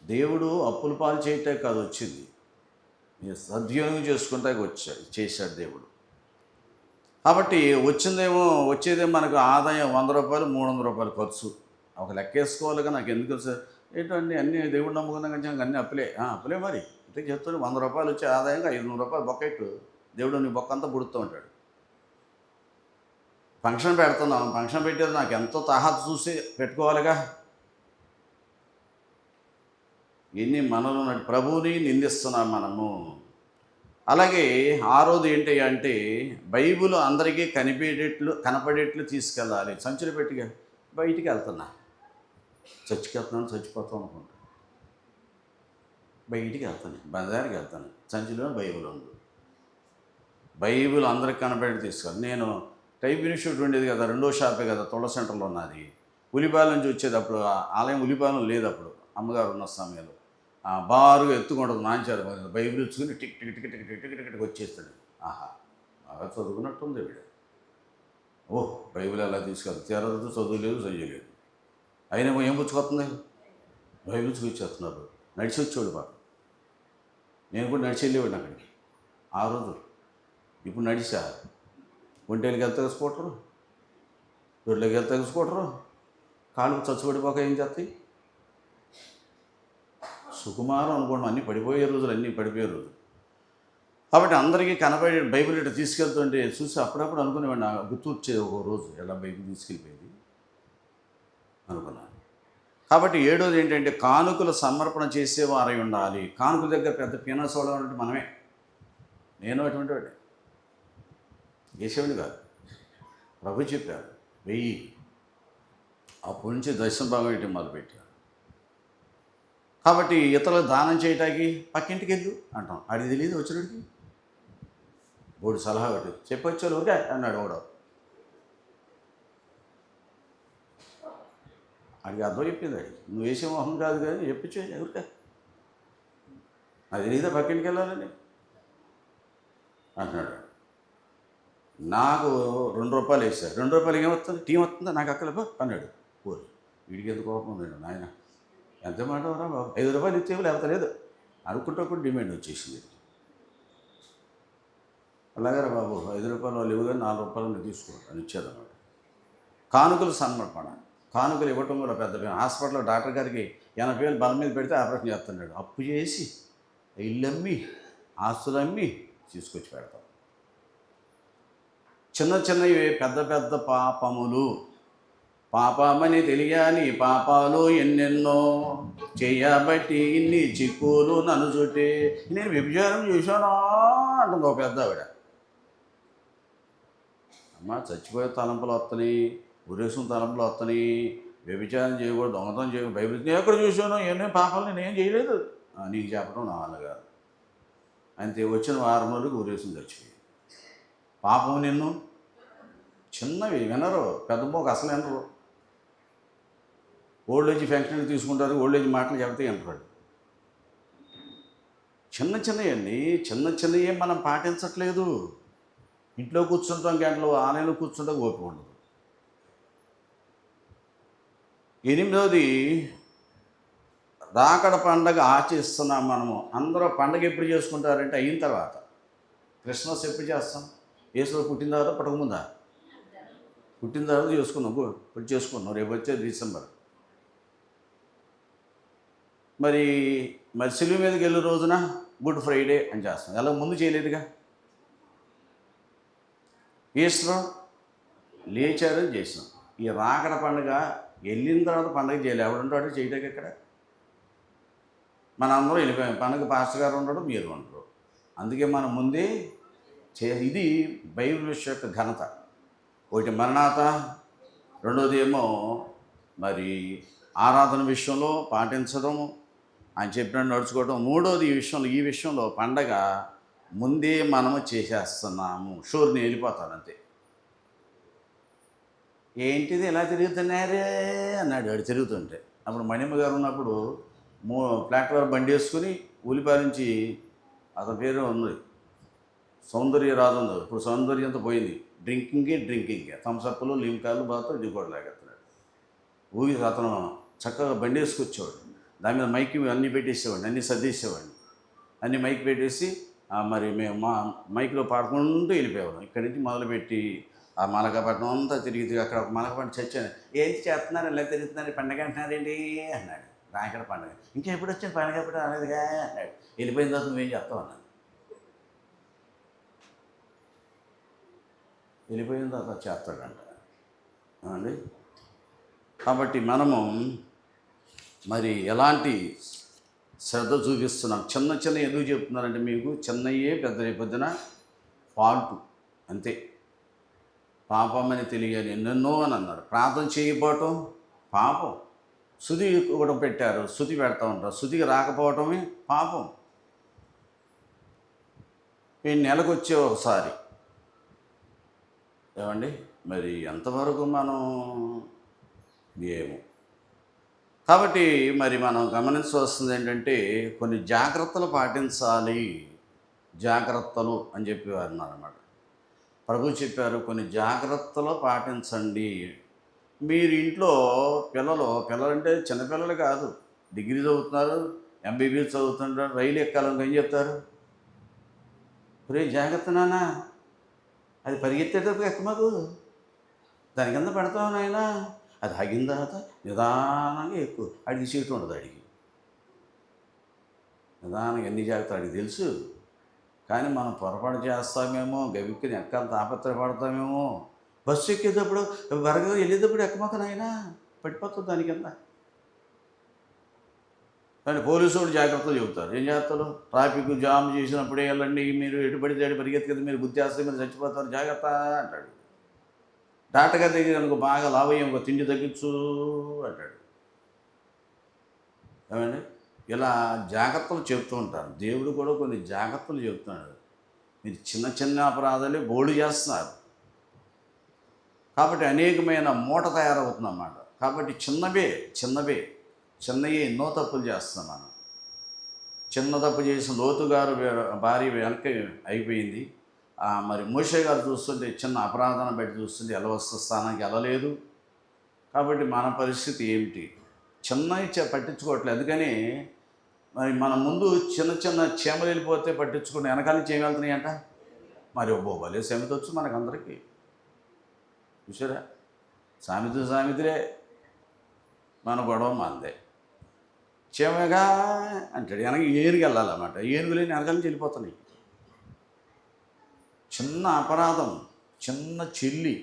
దేవుడు అప్పుల పాలు చేయటానికి కాదు వచ్చింది, మీరు సద్వినియోగం చేసుకుంటే చేశాడు దేవుడు. కాబట్టి వచ్చేదేమో మనకు ఆదాయం 100 రూపాయలు 300 రూపాయలు ఖర్చు. ఒక లెక్క వేసుకోవాలిగా. నాకు ఎందుకు సార్ ఏంటండి అన్నీ దేవుడు నమ్ముకున్నాం కానీ అన్నీ అప్పులే మరి అంటే చెప్తాడు. 100 రూపాయలు వచ్చే ఆదాయంగా 500 రూపాయలు బొక్కెట్టు దేవుడు నీ బొక్కంతా పుడుతూ ఉంటాడు. ఫంక్షన్ పెడుతున్నాం, ఫంక్షన్ పెట్టేది నాకు ఎంతో తాహత చూసి పెట్టుకోవాలిగా. ఎన్ని మనలో ప్రభువుని నిందిస్తున్నాం మనము. అలాగే ఆరోది ఏంటి అంటే బైబిల్ అందరికీ కనపడేట్లు తీసుకెళ్ళాలి. సంచులు పెట్టిగా బయటికి వెళ్తున్నా, చర్చికి వెళ్తున్నాను, చచ్చిపోతాం అనుకుంటా, బయటికి వెళ్తాను, బజార్కి వెళ్తాను, సంచిలో బైబిల్ ఉంది. బైబిల్ అందరికి కనపడేట్టు తీసుకెళ్ళాలి. నేను టైప్ ఇన్స్టిట్యూట్ ఉండేది కదా, 2వ షాపే కదా తొళ్ళ సెంటర్లో ఉన్నది. ఉలిపాల నుంచి వచ్చేది అప్పుడు ఆలయం ఉలిపాలెం లేదు అప్పుడు, అమ్మగారు ఉన్న సమయంలో. బారుగా ఎత్తుకుంటుంది నాంచారు, బైబిల్ ఇచ్చుకుని tick tick tick tick tick tick tick వచ్చేస్తాడు. ఆహా బాగా చదువుకున్నట్టుంది వీడు. ఓహ్ బైబిల్ ఎలా తీసుకెళ్తాడు, తెరదు, చదువులేదు, చదివలేదు, అయినా ఏం పుచ్చుకొస్తుంది, బైబిల్ ఇచ్చేస్తున్నారు. నడిచి వచ్చేవాడు బాగా. నేను కూడా నడిచి వెళ్ళేవాడిని అక్కడికి ఆ రోజు. ఇప్పుడు నడిచా, ఒంటేళ్ళకి వెళ్తే స్కూటరు, దొడ్లోకి వెళ్తే స్కూటరు, కాళ్ళకు చచ్చుపడిపోక ఏం చేస్తాయి. సుకుమారం అనుకోండి, అన్నీ పడిపోయే రోజులు, అన్నీ పడిపోయే రోజులు. కాబట్టి అందరికీ కనపడే బైబిల్ ఇట్లా తీసుకెళ్తుంటే చూసి అప్పుడప్పుడు అనుకునేవాడిని, గుర్తు వచ్చేది ఒక రోజు ఎలా బైబిల్ తీసుకెళ్ళిపోయేది అనుకున్నాను. కాబట్టి 7వది ఏంటంటే కానుకలు సమర్పణ చేసేవారై ఉండాలి. కానుకల దగ్గర పెద్ద పీనసోళం అంటే మనమే. నేను అటువంటి వాడే, వేసేవాడిని కాదు. ప్రభు చెప్పారు 1000, అప్పటి నుంచి దశమ భాగం ఇటు మొదలుపెట్టారు. కాబట్టి ఇతరులకు దానం చేయటానికి పక్కింటికి వెళ్ళు అంటాం. అడిగి తెలియదు వచ్చినడికి బోడు సలహా ఒకటి చెప్పొచ్చాడు ఊరికే అన్నాడు వాడు. అడిగి అర్థం చెప్పింది, అడిగి నువ్వు వేసే మొహం కాదు కానీ చెప్పించు ఊరికే, అది తెలియదా పక్కింటికి వెళ్ళాలని అంటున్నాడు. నాకు 2 రూపాయలు వేసారు, 2 రూపాయలకి ఏమొస్తుంది, టీ వస్తుందా నాకు అక్కలపో అన్నాడు. ఊరు వీడికి ఎందుకు కోపం ఉందండి నాయన, ఎంత మాట రా బాబు, 5 రూపాయలు ఇచ్చేవి లేకపోతే లేదు అనుకుంటప్పుడు డిమాండ్ వచ్చేసింది. అలాగరా బాబు 5 రూపాయలు వాళ్ళు ఇవ్వగానే 4 రూపాయలు మీరు తీసుకో అని ఇచ్చేదన్నమాట. కానుకలు సమర్పణ. కానుకలు ఇవ్వటం కూడా పెద్ద హాస్పిటల్లో డాక్టర్ గారికి 80,000 బలం మీద పెడితే ఆపరేషన్ చేస్తున్నాడు. అప్పు చేసి ఇల్లు అమ్మి ఆస్తులు అమ్మి తీసుకొచ్చి పెడతాం. చిన్న చిన్నవి పెద్ద పెద్ద పాపములు. పాపమని తెలియని పాపాలు ఎన్నెన్నో చేయబట్టి ఇన్ని చిక్కులు నన్ను చుట్టే. నేను వ్యభిచారం చేశానా అంటుంది ఒక పెద్ద ఆవిడ. అమ్మ చచ్చిపోయే తలంపులు వస్తున్నాయి, ఉరేసం తలంపులు వస్తున్నాయి, వ్యభిచారం చేయకూడదు, దొంగతనం చేయకూడదు, బైబిల్ నేను ఎక్కడ చూశాను, ఏమేమి పాపాలు నేనేం చేయలేదు నీకు చెప్పడం నా వల్ల కాదు. అంతే వచ్చిన 6 రోజులకు ఉరేసం చచ్చిపోయి. పాపం నిన్ను చిన్నవి వినరు, పెద్ద పోక అసలు వినరు. ఓల్డ్ ఏజ్ ఫంక్షన్కి తీసుకుంటారు, ఓల్డ్ ఏజ్ మాటలు చెబితే వింటాడు. చిన్న చిన్నవి మనం పాటించట్లేదు. ఇంట్లో కూర్చుంటాం గంటలు, ఆలయంలో కూర్చుంటాం, ఓపిక ఉండదు. 8వది రాకడ పండగ ఆచరిస్తున్నాం మనము. అందరూ పండగ ఎప్పుడు చేసుకుంటారంటే అయిన తర్వాత. క్రిస్మస్ ఎప్పుడు చేస్తాం, యేసు పుట్టిన తర్వాత పడకముందా, పుట్టిన తర్వాత చేసుకున్నాం, ఇప్పుడు చేసుకున్నాం, రేపు వచ్చే డిసెంబర్. మరి సిలువ మీదకి వెళ్ళే రోజున గుడ్ ఫ్రైడే అని చేస్తాం. ఎలా ముందు చేయలేదుగా. ఈస్టర్ లేచారని చేసినాం. ఈ రాకడ పండుగ వెళ్ళిన తర్వాత పండుగ చేయలేదు. ఎవడుంటాడు చేయడానికి ఇక్కడ? మనందరం వెళ్ళిపోయాం. పండుగ పాస్టర్ గారు ఉండడు, మీరు ఉండరు. అందుకే మనం ముందే ఇది బైబిల్ విషయం యొక్క ఘనత. ఒకటి మరణాత, 2వది ఏమో మరి ఆరాధన విషయంలో పాటించడం, ఆయన చెప్పినట్టు నడుచుకోవడం. 3వది ఈ విషయంలో పండగ ముందే మనము చేసేస్తున్నాము. షూర్ని వెళ్ళిపోతాను అంతే. ఏంటిది ఎలా తిరుగుతున్నారే అన్నాడు వాడు తిరుగుతుంటే. అప్పుడు మణిమ్మ గారు ఉన్నప్పుడు ప్లాట్ఫామ్ బండి వేసుకుని ఉలిపాయ నుంచి, అతని పేరు ఉంది సౌందర్యరాజు ఉంది. ఇప్పుడు సౌందర్యంతో పోయింది. డ్రింకింగే థమ్సప్లు లింకాలు బాతో దిగోడలాగెత్తున్నాడు. ఊగి అతను చక్కగా బండి వేసుకొచ్చేవాడు. దాని మీద మైక్ అన్నీ పెట్టేసేవాడిని, అన్నీ సర్దేసేవాడిని. అన్నీ మైక్ పెట్టేసి మరి మేము మా మైక్లో పాడుకుంటూ వెళ్ళిపోయేవాళ్ళం. ఇక్కడి నుంచి మొదలుపెట్టి ఆ మలకపట్నం అంతా తిరిగి అక్కడ ఒక మలకపట్నం చచ్చాను. ఏంటి చేస్తున్నారు, ఇలా తిరుగుతున్నారు, పండగ అంటున్నారేంటి అన్నాడు. రాయకడ పండగ. ఇంకా ఎప్పుడు వచ్చాను, పండగ ఎప్పుడు అనేదిగా అన్నాడు. వెళ్ళిపోయిన తర్వాత నువ్వేం చెప్తావు అన్నాను. వెళ్ళిపోయిన తర్వాత చేస్తాడంట అండి. కాబట్టి మనము మరి ఎలాంటి శ్రద్ధ చూపిస్తున్నాం. చిన్న చిన్న ఎందుకు చెప్తున్నారంటే మీకు చిన్నయే పెద్ద పొద్దున ఫాల్టు అంతే. పాపం అని తెలియాలి ఎన్నెన్నో అని అన్నారు. ప్రార్థన చేయకపోవటం పాపం. శుద్ధి కూడా పెట్టారు, శుద్ధి పెడతా ఉంటారు. శుద్ధికి రాకపోవటమే పాపం. ఈ నెలకు వచ్చే ఒకసారి ఏమండి మరి ఎంతవరకు మనం ఏమో. కాబట్టి మరి మనం గమనించవలసింది ఏంటంటే కొన్ని జాగ్రత్తలు పాటించాలి. జాగ్రత్తలు అని చెప్పి అన్నారన్నమాట. ప్రభు చెప్పారు కొన్ని జాగ్రత్తలు పాటించండి. మీరు ఇంట్లో పిల్లలంటే చిన్నపిల్లలు కాదు, డిగ్రీ చదువుతున్నారు, ఎంబీబీఎస్ చదువుతుంటారు, రైలు ఎక్కాలని ఏం చెప్తారు? ఒరే జాగ్రత్త నాన్న, అది పరిగెత్తేటప్పుడు ఎక్కమాకు, దాని కింద పెడతావు నాయన, అది ఆగిన తర్వాత నిదానంగా ఎక్కువ. అడిగి సీటు ఉండదు, అడిగి నిదానంగా ఎన్ని జాగ్రత్తలు అడిగి తెలుసు. కానీ మనం పొరపాటు చేస్తామేమో, గవిక్కిని ఎక్కాలి తాపత్రపడతామేమో. బస్సు ఎక్కేటప్పుడు వరగా వెళ్ళేటప్పుడు ఎక్కమాక నాయన, పడిపోతుంది దాని కింద. కానీ పోలీసు వాళ్ళు జాగ్రత్తలు చెబుతారు. ఏం చేస్తారు? ట్రాఫిక్ జామ్ చేసినప్పుడే వెళ్ళండి, మీరు ఎటు పడితే అటు పరిగెత్తి కదా, మీరు గుర్తు చేస్తే మీరు చచ్చిపోతారు, జాగ్రత్త అంటాడు. డాక్టర్ గారి దగ్గర అనుకో బాగా లావయ్య ఇంకో తిండి తగ్గించు అంటాడు. ఏమండి ఇలా జాగ్రత్తలు చెబుతూ ఉంటారు. దేవుడు కూడా కొన్ని జాగ్రత్తలు చెబుతున్నాడు. మీరు చిన్న చిన్న అపరాధాలే బోల్డ్ చేస్తున్నారు. కాబట్టి అనేకమైన మూట తయారవుతుందన్నమాట. కాబట్టి చిన్నయే ఎన్నో తప్పులు చేస్తున్నాం మనం. చిన్న తప్పు చేసిన లోతు గారు భార్య వెనక్కి అయిపోయింది. మరి మోషే గారు చూస్తుంటే చిన్న అపరాధాన్ని బట్టి చూస్తుంటే ఎలవస్త స్థానానికి వెళ్ళలేదు. కాబట్టి మన పరిస్థితి ఏమిటి? చిన్నవి పట్టించుకోవట్లేదు. అందుకని మరి మన ముందు చిన్న చిన్న చీమలు వెళ్ళిపోతే పట్టించుకుని వెనకాల నుంచి ఏమి వెళ్తున్నాయంట. మరి భలే సామెత వచ్చు మనకందరికీ. చూసారా? సామెతలే మన గొడవ మందే. చీమగా అంటాడు, వెనక ఏనుగు వెళ్ళాలన్నమాట. ఏనుగులేని వెనకాల నుంచి వెళ్ళిపోతున్నాయి. చిన్న అపరాధం, చిన్న చెల్లి.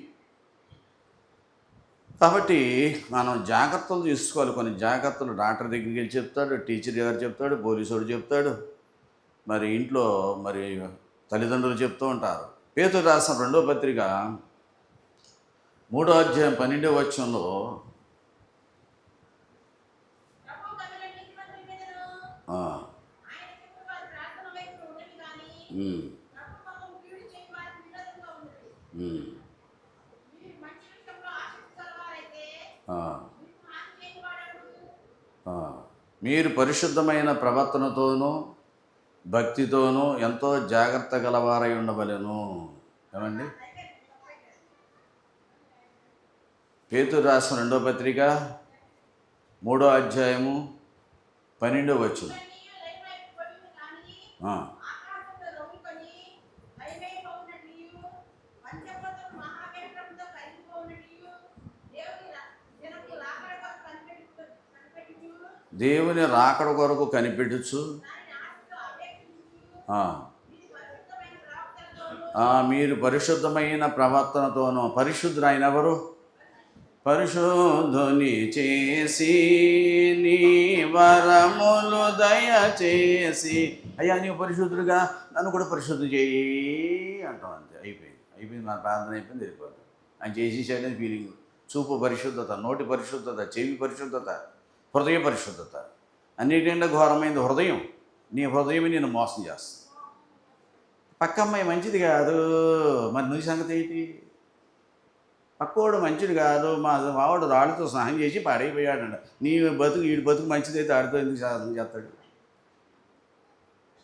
కాబట్టి మనం జాగ్రత్తలు తీసుకోవాలి. కొన్ని జాగ్రత్తలు డాక్టర్ దగ్గరికి వెళ్ళి చెప్తాడు, టీచర్ గారు చెప్తాడు, పోలీసుడు చెప్తాడు, మరి ఇంట్లో మరి తల్లిదండ్రులు చెప్తూ ఉంటారు. పేతురు రాసిన 2వ పత్రిక 3వ అధ్యాయం 12వ వచనంలో మీరు పరిశుద్ధమైన ప్రవర్తనతోనూ భక్తితోనూ ఎంతో జాగ్రత్త గలవారై ఉండవలెను. ఏమండి? పేతురు రాసిన 2వ పత్రిక 3వ అధ్యాయము 12వ వచనం. దేవుని రాకడ కొరకు కనిపెట్టుచు మీరు పరిశుద్ధమైన ప్రవర్తనతోనూ. పరిశుద్ధుడు ఆయన ఎవరు? పరిశుద్ధుని చేసి నీ వరములు దయచేసి, అయ్యా నీవు పరిశుద్ధుడుగా నన్ను కూడా పరిశుద్ధం చేయి అంటాం. అంతే, అయిపోయింది మన ప్రార్థన అయిపోయింది, వెళ్ళిపోతుంది. ఆయన చేసేసాడని ఫీలింగ్. చూపు పరిశుద్ధత, నోటి పరిశుద్ధత, చెవి పరిశుద్ధత, హృదయ పరిశుద్ధత. అన్నిటికంటే ఘోరమైనది హృదయం. నీ హృదయం నేను మోసం చేస్తాను. పక్క అమ్మాయి మంచిది కాదు, మరి నీ సంగతి ఏంటి? పక్కోడు మంచిది కాదు, మావాడు రాళ్ళతో స్నానం చేసి పాడైపోయాడంట. నీ బతుకు వీడి బతుకు మంచిదైతే ఆడితో ఎందుకు సాధన చేస్తాడు?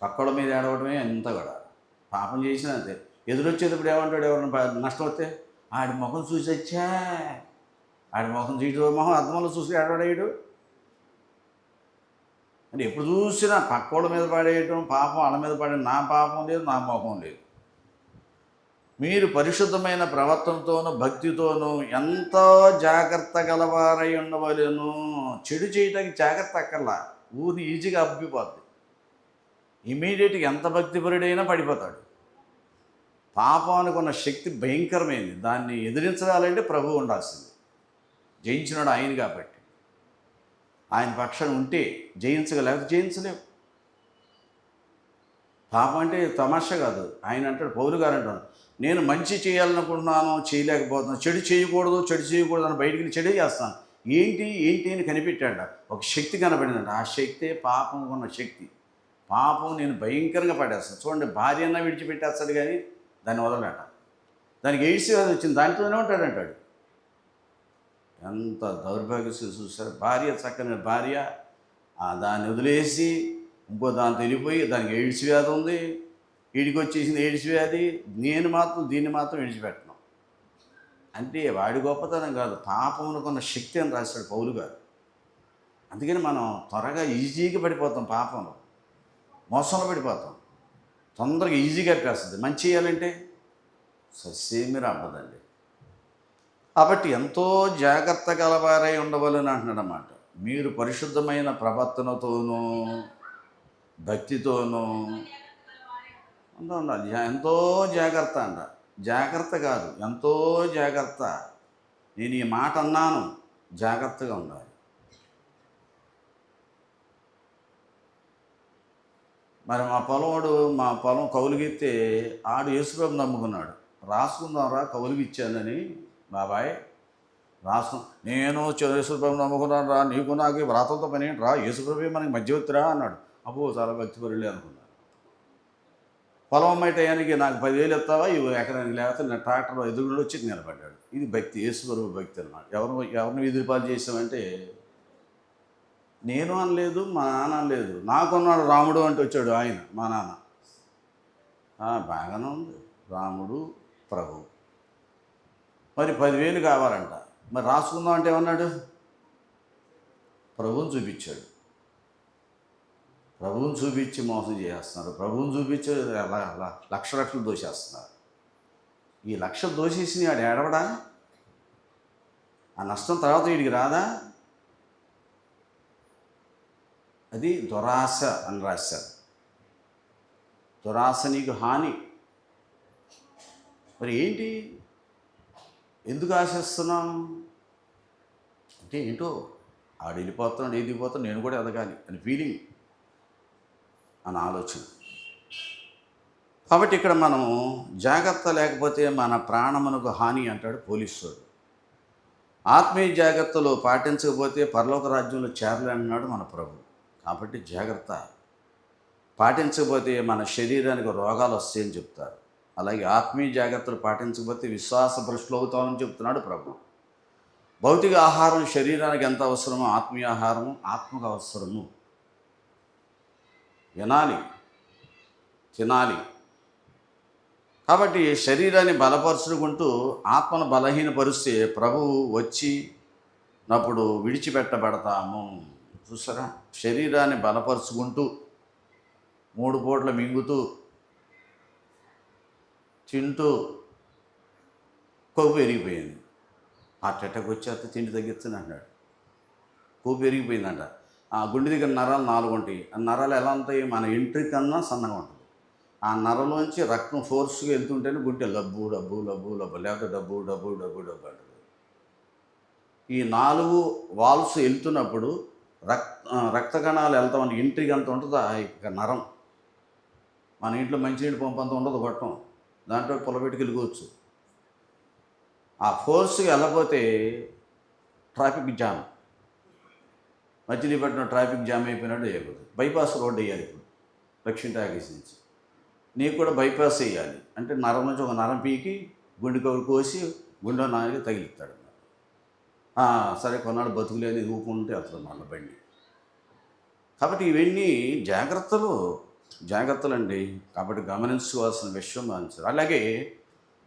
పక్కోడ మీద ఏడవడమే అంత కూడా. పాపం చేసినా అంతే. ఎదురొచ్చేటప్పుడు ఏమంటాడు? ఎవరైనా నష్టం వస్తే ఆడి ముఖం చూసి వచ్చా ఆడి మొహం చీటి మొహం అద్దంలో చూసి ఆడవాడేయడు. అంటే ఎప్పుడు చూసినా పక్కోళ్ళ మీద పడేయటం, పాపం వాళ్ళ మీద పడే, నా పాపం లేదు, నా మొహం లేదు. మీరు పరిశుద్ధమైన ప్రవర్తనతోనూ భక్తితోనూ ఎంతో జాగ్రత్త గలవారై ఉండవలెను. చెడు చేయటానికి జాగ్రత్త అక్కర్లా, ఊరిని ఈజీగా అబ్బిపోద్ది. ఇమీడియట్గా ఎంత భక్తిపరుడైనా పడిపోతాడు. పాపానికి ఉన్న శక్తి భయంకరమైంది. దాన్ని ఎదిరించాలంటే ప్రభువు ఉండాల్సింది. జయించినాడు ఆయన కాబట్టి. ఆయన పక్షాన ఉంటే జయించగలేకపోతే జయించలేవు. పాపం అంటే తమాషా కాదు. ఆయన అంటాడు, పౌలు గారు అంటాడు, నేను మంచి చేయాలనుకుంటున్నాను, చేయలేకపోతున్నాను, చెడు చేయకూడదు అని బయటికి చెడే చేస్తాను. ఏంటి అని కనిపెట్టాడు. ఒక శక్తి కనబడిందంట. ఆ శక్తే పాపం ఉన్న శక్తి. పాపం నేను భయంకరంగా పడేస్తాను. చూడండి, భార్య అన్నా విడిచిపెట్టేస్తాడు కానీ దాన్ని వదలట. దానికి ఎయిడ్స్ వ్యాధి వచ్చింది, దాంట్లోనే ఉంటాడంటాడు. ఎంత దౌర్భాగ్యస్తులు చూస్తారు. భార్య, చక్కని భార్య, దాన్ని వదిలేసి ఇంకో దాంతో వెళ్ళిపోయి, దానికి ఎయిడ్స్ వ్యాధి ఉంది, వీడికి వచ్చేసింది ఎయిడ్స్ వ్యాధి, దీన్ని మాత్రం విడిచిపెట్టను. అంటే వాడి గొప్పతనం కాదు, పాపమునకున్న శక్తి అని రాశాడు పౌలు గారు. అందుకని మనం త్వరగా ఈజీగా పడిపోతాం, పాపంలో మోసంలో పడిపోతాం, తొందరగా ఈజీగా అయిపోతుంది. మంచి చేయాలంటే ససేమిరా అవ్వదండి. కాబట్టి ఎంతో జాగ్రత్త గలవారై ఉండవలని అంటున్నాడు అన్నమాట. మీరు పరిశుద్ధమైన ప్రవర్తనతోనూ భక్తితోనూ ఉండాలి. ఎంతో జాగ్రత్త అంట. జాగ్రత్త కాదు, ఎంతో జాగ్రత్త. నేను ఈ మాట అన్నాను, జాగ్రత్తగా ఉండాలి. మరి మా పొలం కౌలుగిస్తే ఆడు యేసుప్రభు నమ్ముకున్నాడు. రాసుకుందాంరా కౌలుకి ఇచ్చానని, బాబాయ్ నేను యేసుప్రభు నమ్ముకున్నాను రా, నీకు నాకు వ్రాతలతో పని ఏంటి రా, యేసుప్రభు మనకి మధ్యవర్తిరా అన్నాడు. అబ్బో, చాలా భక్తిపరులే అనుకున్నాను. పొలం అమ్మేటయానికి నాకు 10,000 ఇస్తావా, ఇవి ఎకరానికి, లేకపోతే నేను ట్రాక్టర్ ఎదురుగా వచ్చి నిలబడ్డాడు. ఇది భక్తి, యేసుప్రభు భక్తి అన్నమాట. ఎవరిని ఎదురుపాలు చేసామంటే, నేను అనలేదు, మా నాన్న అనలేదు, నాకున్నాడు రాముడు అంటే వచ్చాడు ఆయన, మా నాన్న. బాగానే ఉంది, రాముడు ప్రభు. మరి 10,000 కావాలంట. మరి రాసుకుందాం అంటే ఏమన్నాడు, ప్రభువుని చూపించాడు. ప్రభువుని చూపించి మోసం చేస్తున్నారు. ప్రభువుని చూపించి లక్షలు దోసేస్తున్నారు. ఈ లక్షలు దోసేసి ఆడు ఏడవడా? ఆ నష్టం తర్వాత వీడికి రాదా? అది దురాశ అని రాశారు. దురాశ నీకు హాని. మరి ఏంటి, ఎందుకు ఆశిస్తున్నాం అంటే ఏంటో, ఆడు వెళ్ళిపోతున్నాడు, ఎదిగిపోతాడు, నేను కూడా ఎదగాలి అని ఫీలింగ్, అని ఆలోచన. కాబట్టి ఇక్కడ మనము జాగ్రత్త లేకపోతే మన ప్రాణమునకు హాని అంటాడు పోలీసుడు. ఆత్మీయ జాగ్రత్తలు పాటించకపోతే పరలోక రాజ్యంలో చేరలేన్నాడు మన ప్రభు. కాబట్టి జాగ్రత్త. పాటించకపోతే మన శరీరానికి రోగాలు వస్తాయని చెప్తారు. అలాగే ఆత్మీయ జాగ్రత్తలు పాటించకపోతే విశ్వాస భ్రష్టులు అవుతామని చెప్తున్నాడు ప్రభు. భౌతిక ఆహారం శరీరానికి ఎంత అవసరమో ఆత్మీయ ఆహారము ఆత్మకు అవసరము. వినాలి, తినాలి. కాబట్టి శరీరాన్ని బలపరుచుకుంటూ ఆత్మను బలహీనపరిస్తే ప్రభువు వచ్చినప్పుడు విడిచిపెట్టబడతాము. చూసారా, శరీరాన్ని బలపరుచుకుంటూ 3 పూటలు మింగుతూ తింటూ కొవ్వు పెరిగిపోయింది. హార్ట్ అటాక్ వచ్చేస్తే తిండి తగ్గిస్తుంది అంటాడు. కొవ్వు పెరిగిపోయిందంట. ఆ గుండె దగ్గర నరాలు 4 ఉంటాయి. ఆ నరాలు ఎలా ఉంటాయి, మన ఎంట్రీ కన్నా సన్నగా ఉంటుంది. ఆ నరలోంచి రక్తం ఫోర్స్గా వెళ్తుంటేనే గుండె లబ్బు డబ్బు లబ్బు లబ్బు, లేకపోతే డబ్బు డబ్బు డబ్బు డబ్బు అంటుంది. ఈ 4 వాల్వ్స్ వెళ్తున్నప్పుడు రక్త కణాలు వెళ్తామని ఎంట్రీకి అంత ఉంటుందా ఇక నరం. మన ఇంట్లో మంచినీళ్ళు పంపు అంత ఉండదు, గొట్టం, దాంట్లో పొలబెట్టుకు వెళ్ళిపోవచ్చు. ఆ ఫోర్స్గా వెళ్ళకపోతే traffic jam, Machilipatnam traffic jam అయిపోయినట్టు అయిపోతుంది. బైపాస్ రోడ్డు వేయాలి ఇప్పుడు దక్షిణ టాకీస్ నుంచి. నీకు కూడా బైపాస్ వేయాలి అంటే నరం నుంచి ఒక నరం పీకి గుండె కవులు కోసి గుండె నాయకు తగిలిస్తాడు. సరే, కొన్నాడు బతుకులేని ఊపుకుంటే వెళ్తుంది మళ్ళీ బండి. కాబట్టి ఇవన్నీ జాగ్రత్తలండి. కాబట్టి గమనించుకోవాల్సిన విషయం మంచిది. అలాగే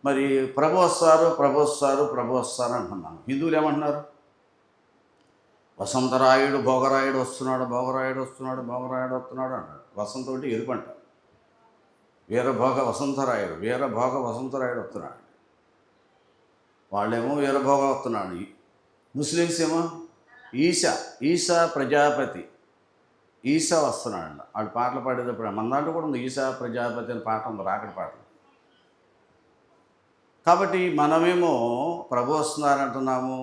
మరి ప్రభు వస్తారు అంటున్నాను. హిందువులు ఏమంటున్నారు, వసంతరాయుడు భోగరాయుడు వస్తున్నాడు, భోగరాయుడు వస్తున్నాడు, భోగరాయుడు వస్తున్నాడు అంటాడు. వసంతం అంటే ఎరుపంట. వీరభోగ వసంతరాయుడు, వీరభోగ వసంతరాయుడు వస్తున్నాడు. వాళ్ళేమో వీరభోగ వస్తున్నాడు. ముస్లిమ్స్ ఏమో ఈసా ప్రజాపతి, ఈసా వస్తున్నాడు. వాడు పాటలు పాడేటప్పుడు మన దాంట్లో కూడా ఉంది ఈసా ప్రజాపతి అని పాట ఉంది, రాకడి పాట. కాబట్టి మనమేమో ప్రభు వస్తున్నారంటున్నాము,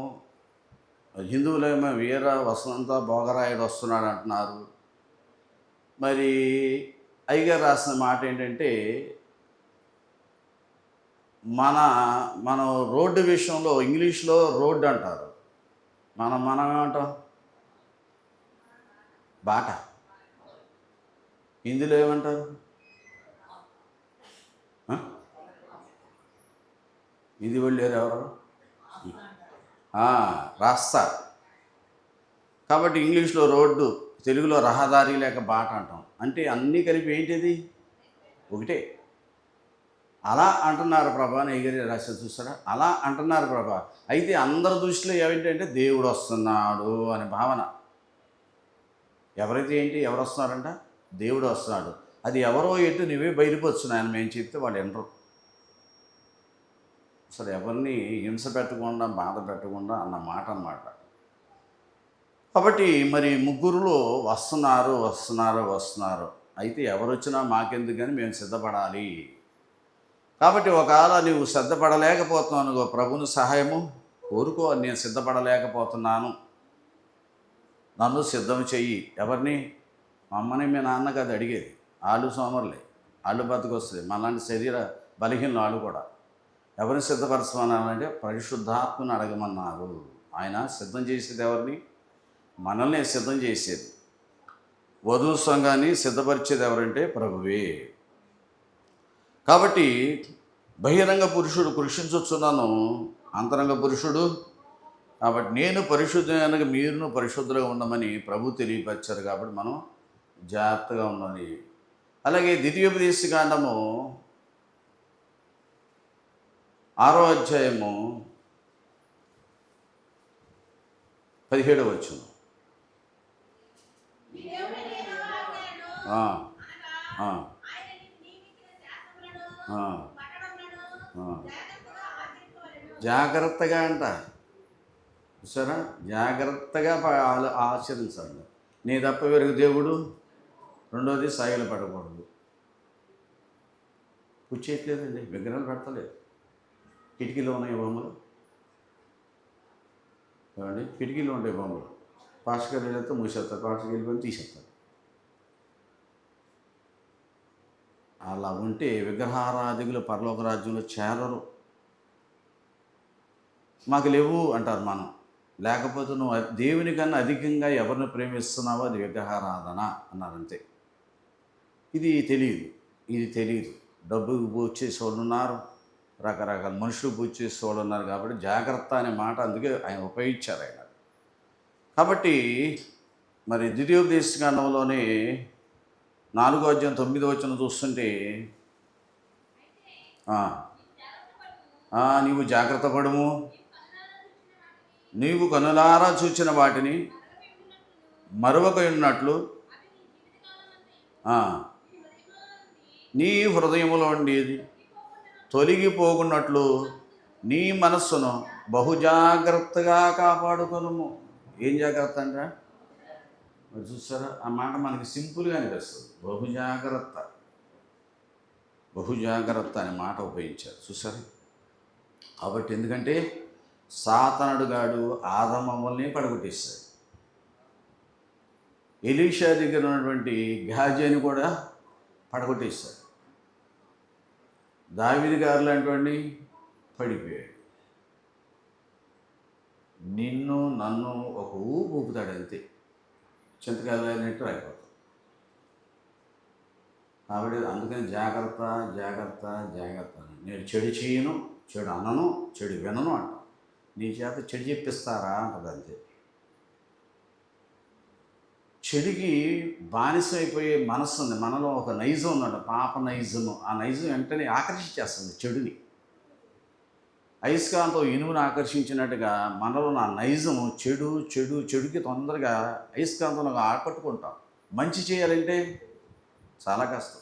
హిందువులేమో వీర వసంత భోగరాయుడు వస్తున్నాడు అంటున్నారు. మరి అయ్యగారు రాసిన మాట ఏంటంటే, మనం రోడ్డు విషయంలో ఇంగ్లీష్లో రోడ్డు అంటారు, మనం ఏమంటాం బాట. హిందీలో ఏమంటారు? హిందీ వాళ్ళు లేరు ఎవరు? రాస్తా. కాబట్టి ఇంగ్లీష్లో రోడ్డు, తెలుగులో రహదారి లేక బాట అంటాం. అంటే అన్నీ కలిపి ఏంటిది? ఒకటే. అలా అంటున్నారు ప్రభా అని ఎగిరి రాశారు, చూస్తారా? అలా అంటున్నారు ప్రభా. అయితే అందరి దృష్టిలో ఏమిటంటే దేవుడు వస్తున్నాడు అనే భావన. ఎవరైతే ఏంటి, ఎవరు వస్తున్నారంట? దేవుడు వస్తున్నాడు. అది ఎవరో ఎటు నువ్వే బయలుపరుచున్నాయని మేము చెప్తే వాళ్ళు వినరు. అసలు ఎవరిని హింస పెట్టకుండా, బాధ పెట్టకుండా అన్న మాట అన్నమాట. కాబట్టి మరి ముగ్గురులో వస్తున్నారు. అయితే ఎవరు వచ్చినా మాకెందుకని మేము సిద్ధపడాలి. కాబట్టి ఒకవేళ నువ్వు సిద్ధపడలేకపోతున్నావు, ప్రభుని సహాయము కోరుకో. నేను సిద్ధపడలేకపోతున్నాను, నన్ను సిద్ధం చెయ్యి. ఎవరిని? మా అమ్మని మీ నాన్న కదా అడిగేది. వాళ్ళు సోమరులే, వాళ్ళు బతికొస్తుంది. మనలాంటి శరీర బలహీనలు వాళ్ళు కూడా. ఎవరిని సిద్ధపరచమన్నారంటే పరిశుద్ధాత్మను అడగమన్నారు. ఆయన సిద్ధం చేసేది ఎవరిని? మనల్ని సిద్ధం చేసేది. వధువు సంఘాన్ని సిద్ధపరిచేది ఎవరంటే ప్రభువే. కాబట్టి బహిరంగ పురుషుడు కృషించుచున్నాను, అంతరంగ పురుషుడు. కాబట్టి నేను పరిశుద్ధమైన మీరును పరిశుద్ధులుగా ఉండమని ప్రభు తెలియపరిచారు. కాబట్టి మనం జాగ్రత్తగా ఉండాలి. అలాగే ద్వితీయోపదేశకాండము 6వ అధ్యాయము 17వ వచనం. జాగ్రత్తగా అంట, చూసారా? జాగ్రత్తగా ఆచరించాలి. నీ తప్ప వేరొక దేవుడు. రెండోది సాగిలు పడకూడదు. పూజ చేయట్లేదండి, విగ్రహాలు పెడతలేదు. కిటికీలో ఉన్నాయి బొమ్మలు, ఏమండి? కిటికీలో ఉంటాయి బొమ్మలు. పాస్టర్ వెళ్తే మూసేస్తారు, పాస్టర్ వెళ్ళిపోయి తీసేస్తారు. అలా ఉంటే విగ్రహారాధికులు పరలోక రాజ్యంలో చేరరు. మాకు లేవు అంటారు. మనం లేకపోతే నువ్వు దేవుని కన్నా అధికంగా ఎవరిని ప్రేమిస్తున్నావో అది విగ్రహారాధన అన్నారంతే. ఇది తెలియదు. డబ్బుకు పూజ చేసే వాళ్ళు ఉన్నారు, రకరకాల మనుషులు పూజ చేసే వాళ్ళు ఉన్నారు. కాబట్టి జాగ్రత్త అనే మాట అందుకే ఆయన ఉపయోగించారు ఆయన. కాబట్టి మరి ద్వితీయోపదేశకాండంలోనే 4వ అధ్యాయం 9వ వచనం చూస్తుంటే, నీవు జాగ్రత్త పడుము, నీవు కనులారా చూచిన వాటిని మరొక ఉన్నట్లు నీ హృదయములో ఉండేది తొలగిపోకున్నట్లు నీ మనస్సును బహుజాగ్రత్తగా కాపాడుకొనుము. ఏం జాగ్రత్త అంటే మరి చూస్తారా? ఆ మాట మనకి సింపుల్గా అనిపిస్తుంది. బహుజాగ్రత్త అనే మాట ఉపయోగించారు, చూసారా? కాబట్టి ఎందుకంటే సాతానుడు గాడు ఆదమమ్మల్ని పడగొట్టేస్తాడు. ఎలీషా దగ్గర ఉన్నటువంటి గెహాజీని కూడా పడగొట్టేస్తాడు. దావీదు గారు లాంటి పడిపోయాడు. నిన్ను నన్ను ఒక ఊపుతాడు అంతే, చింతకాయలైనట్టు అయిపోతాం. కాబట్టి అందుకని జాగ్రత్త. నేను చెడు చేయను, చెడు అనను, చెడు వినను అంట. నీ చేత చెడు చెప్పిస్తారా అంటది అంతే. చెడుకి బానిస అయిపోయే మనస్సు ఉంది మనలో. ఒక నైజం ఉందంట, పాప నైజము. ఆ నైజం వెంటనే ఆకర్షించేస్తుంది చెడుని. అయస్కాంతం ఇనుమును ఆకర్షించినట్టుగా మనలో నా నైజము చెడుకి తొందరగా అయస్కాంతంలో ఆకట్టుకుంటాం. మంచి చేయాలంటే చాలా కష్టం,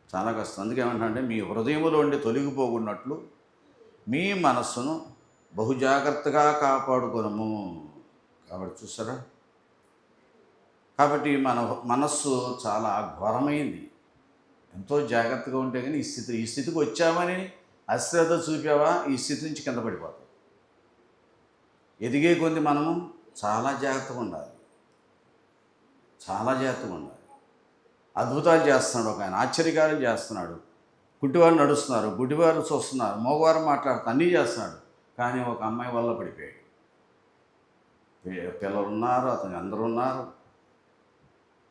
చాలా కష్టం. అందుకే ఏమంటే మీ హృదయంలో ఉండి తొలగిపోకున్నట్లు మీ మనస్సును బహుజాగ్రత్తగా కాపాడుకొనము. కాబట్టి చూసారా, కాబట్టి మన మనస్సు చాలా ఘోరమైంది. ఎంతో జాగ్రత్తగా ఉంటే కానీ ఈ స్థితికి వచ్చామని అశ్రద్ధ చూపావా, ఈ స్థితి నుంచి కింద పడిపోతాం. ఎదిగే కొద్ది మనము చాలా జాగ్రత్తగా ఉండాలి, చాలా జాగ్రత్తగా ఉండాలి. అద్భుతాలు చేస్తున్నాడు ఒక ఆయన, ఆశ్చర్యకార్యం చేస్తున్నాడు. గుడ్డివారు నడుస్తున్నారు, గుడ్డివారు చూస్తున్నారు, మగవారు మాట్లాడుతున్నారు, అన్నీ చేస్తున్నాడు. కానీ ఒక అమ్మాయి వల్ల పడిపోయాడు. పిల్లలు ఉన్నారు, అతను అందరూ ఉన్నారు.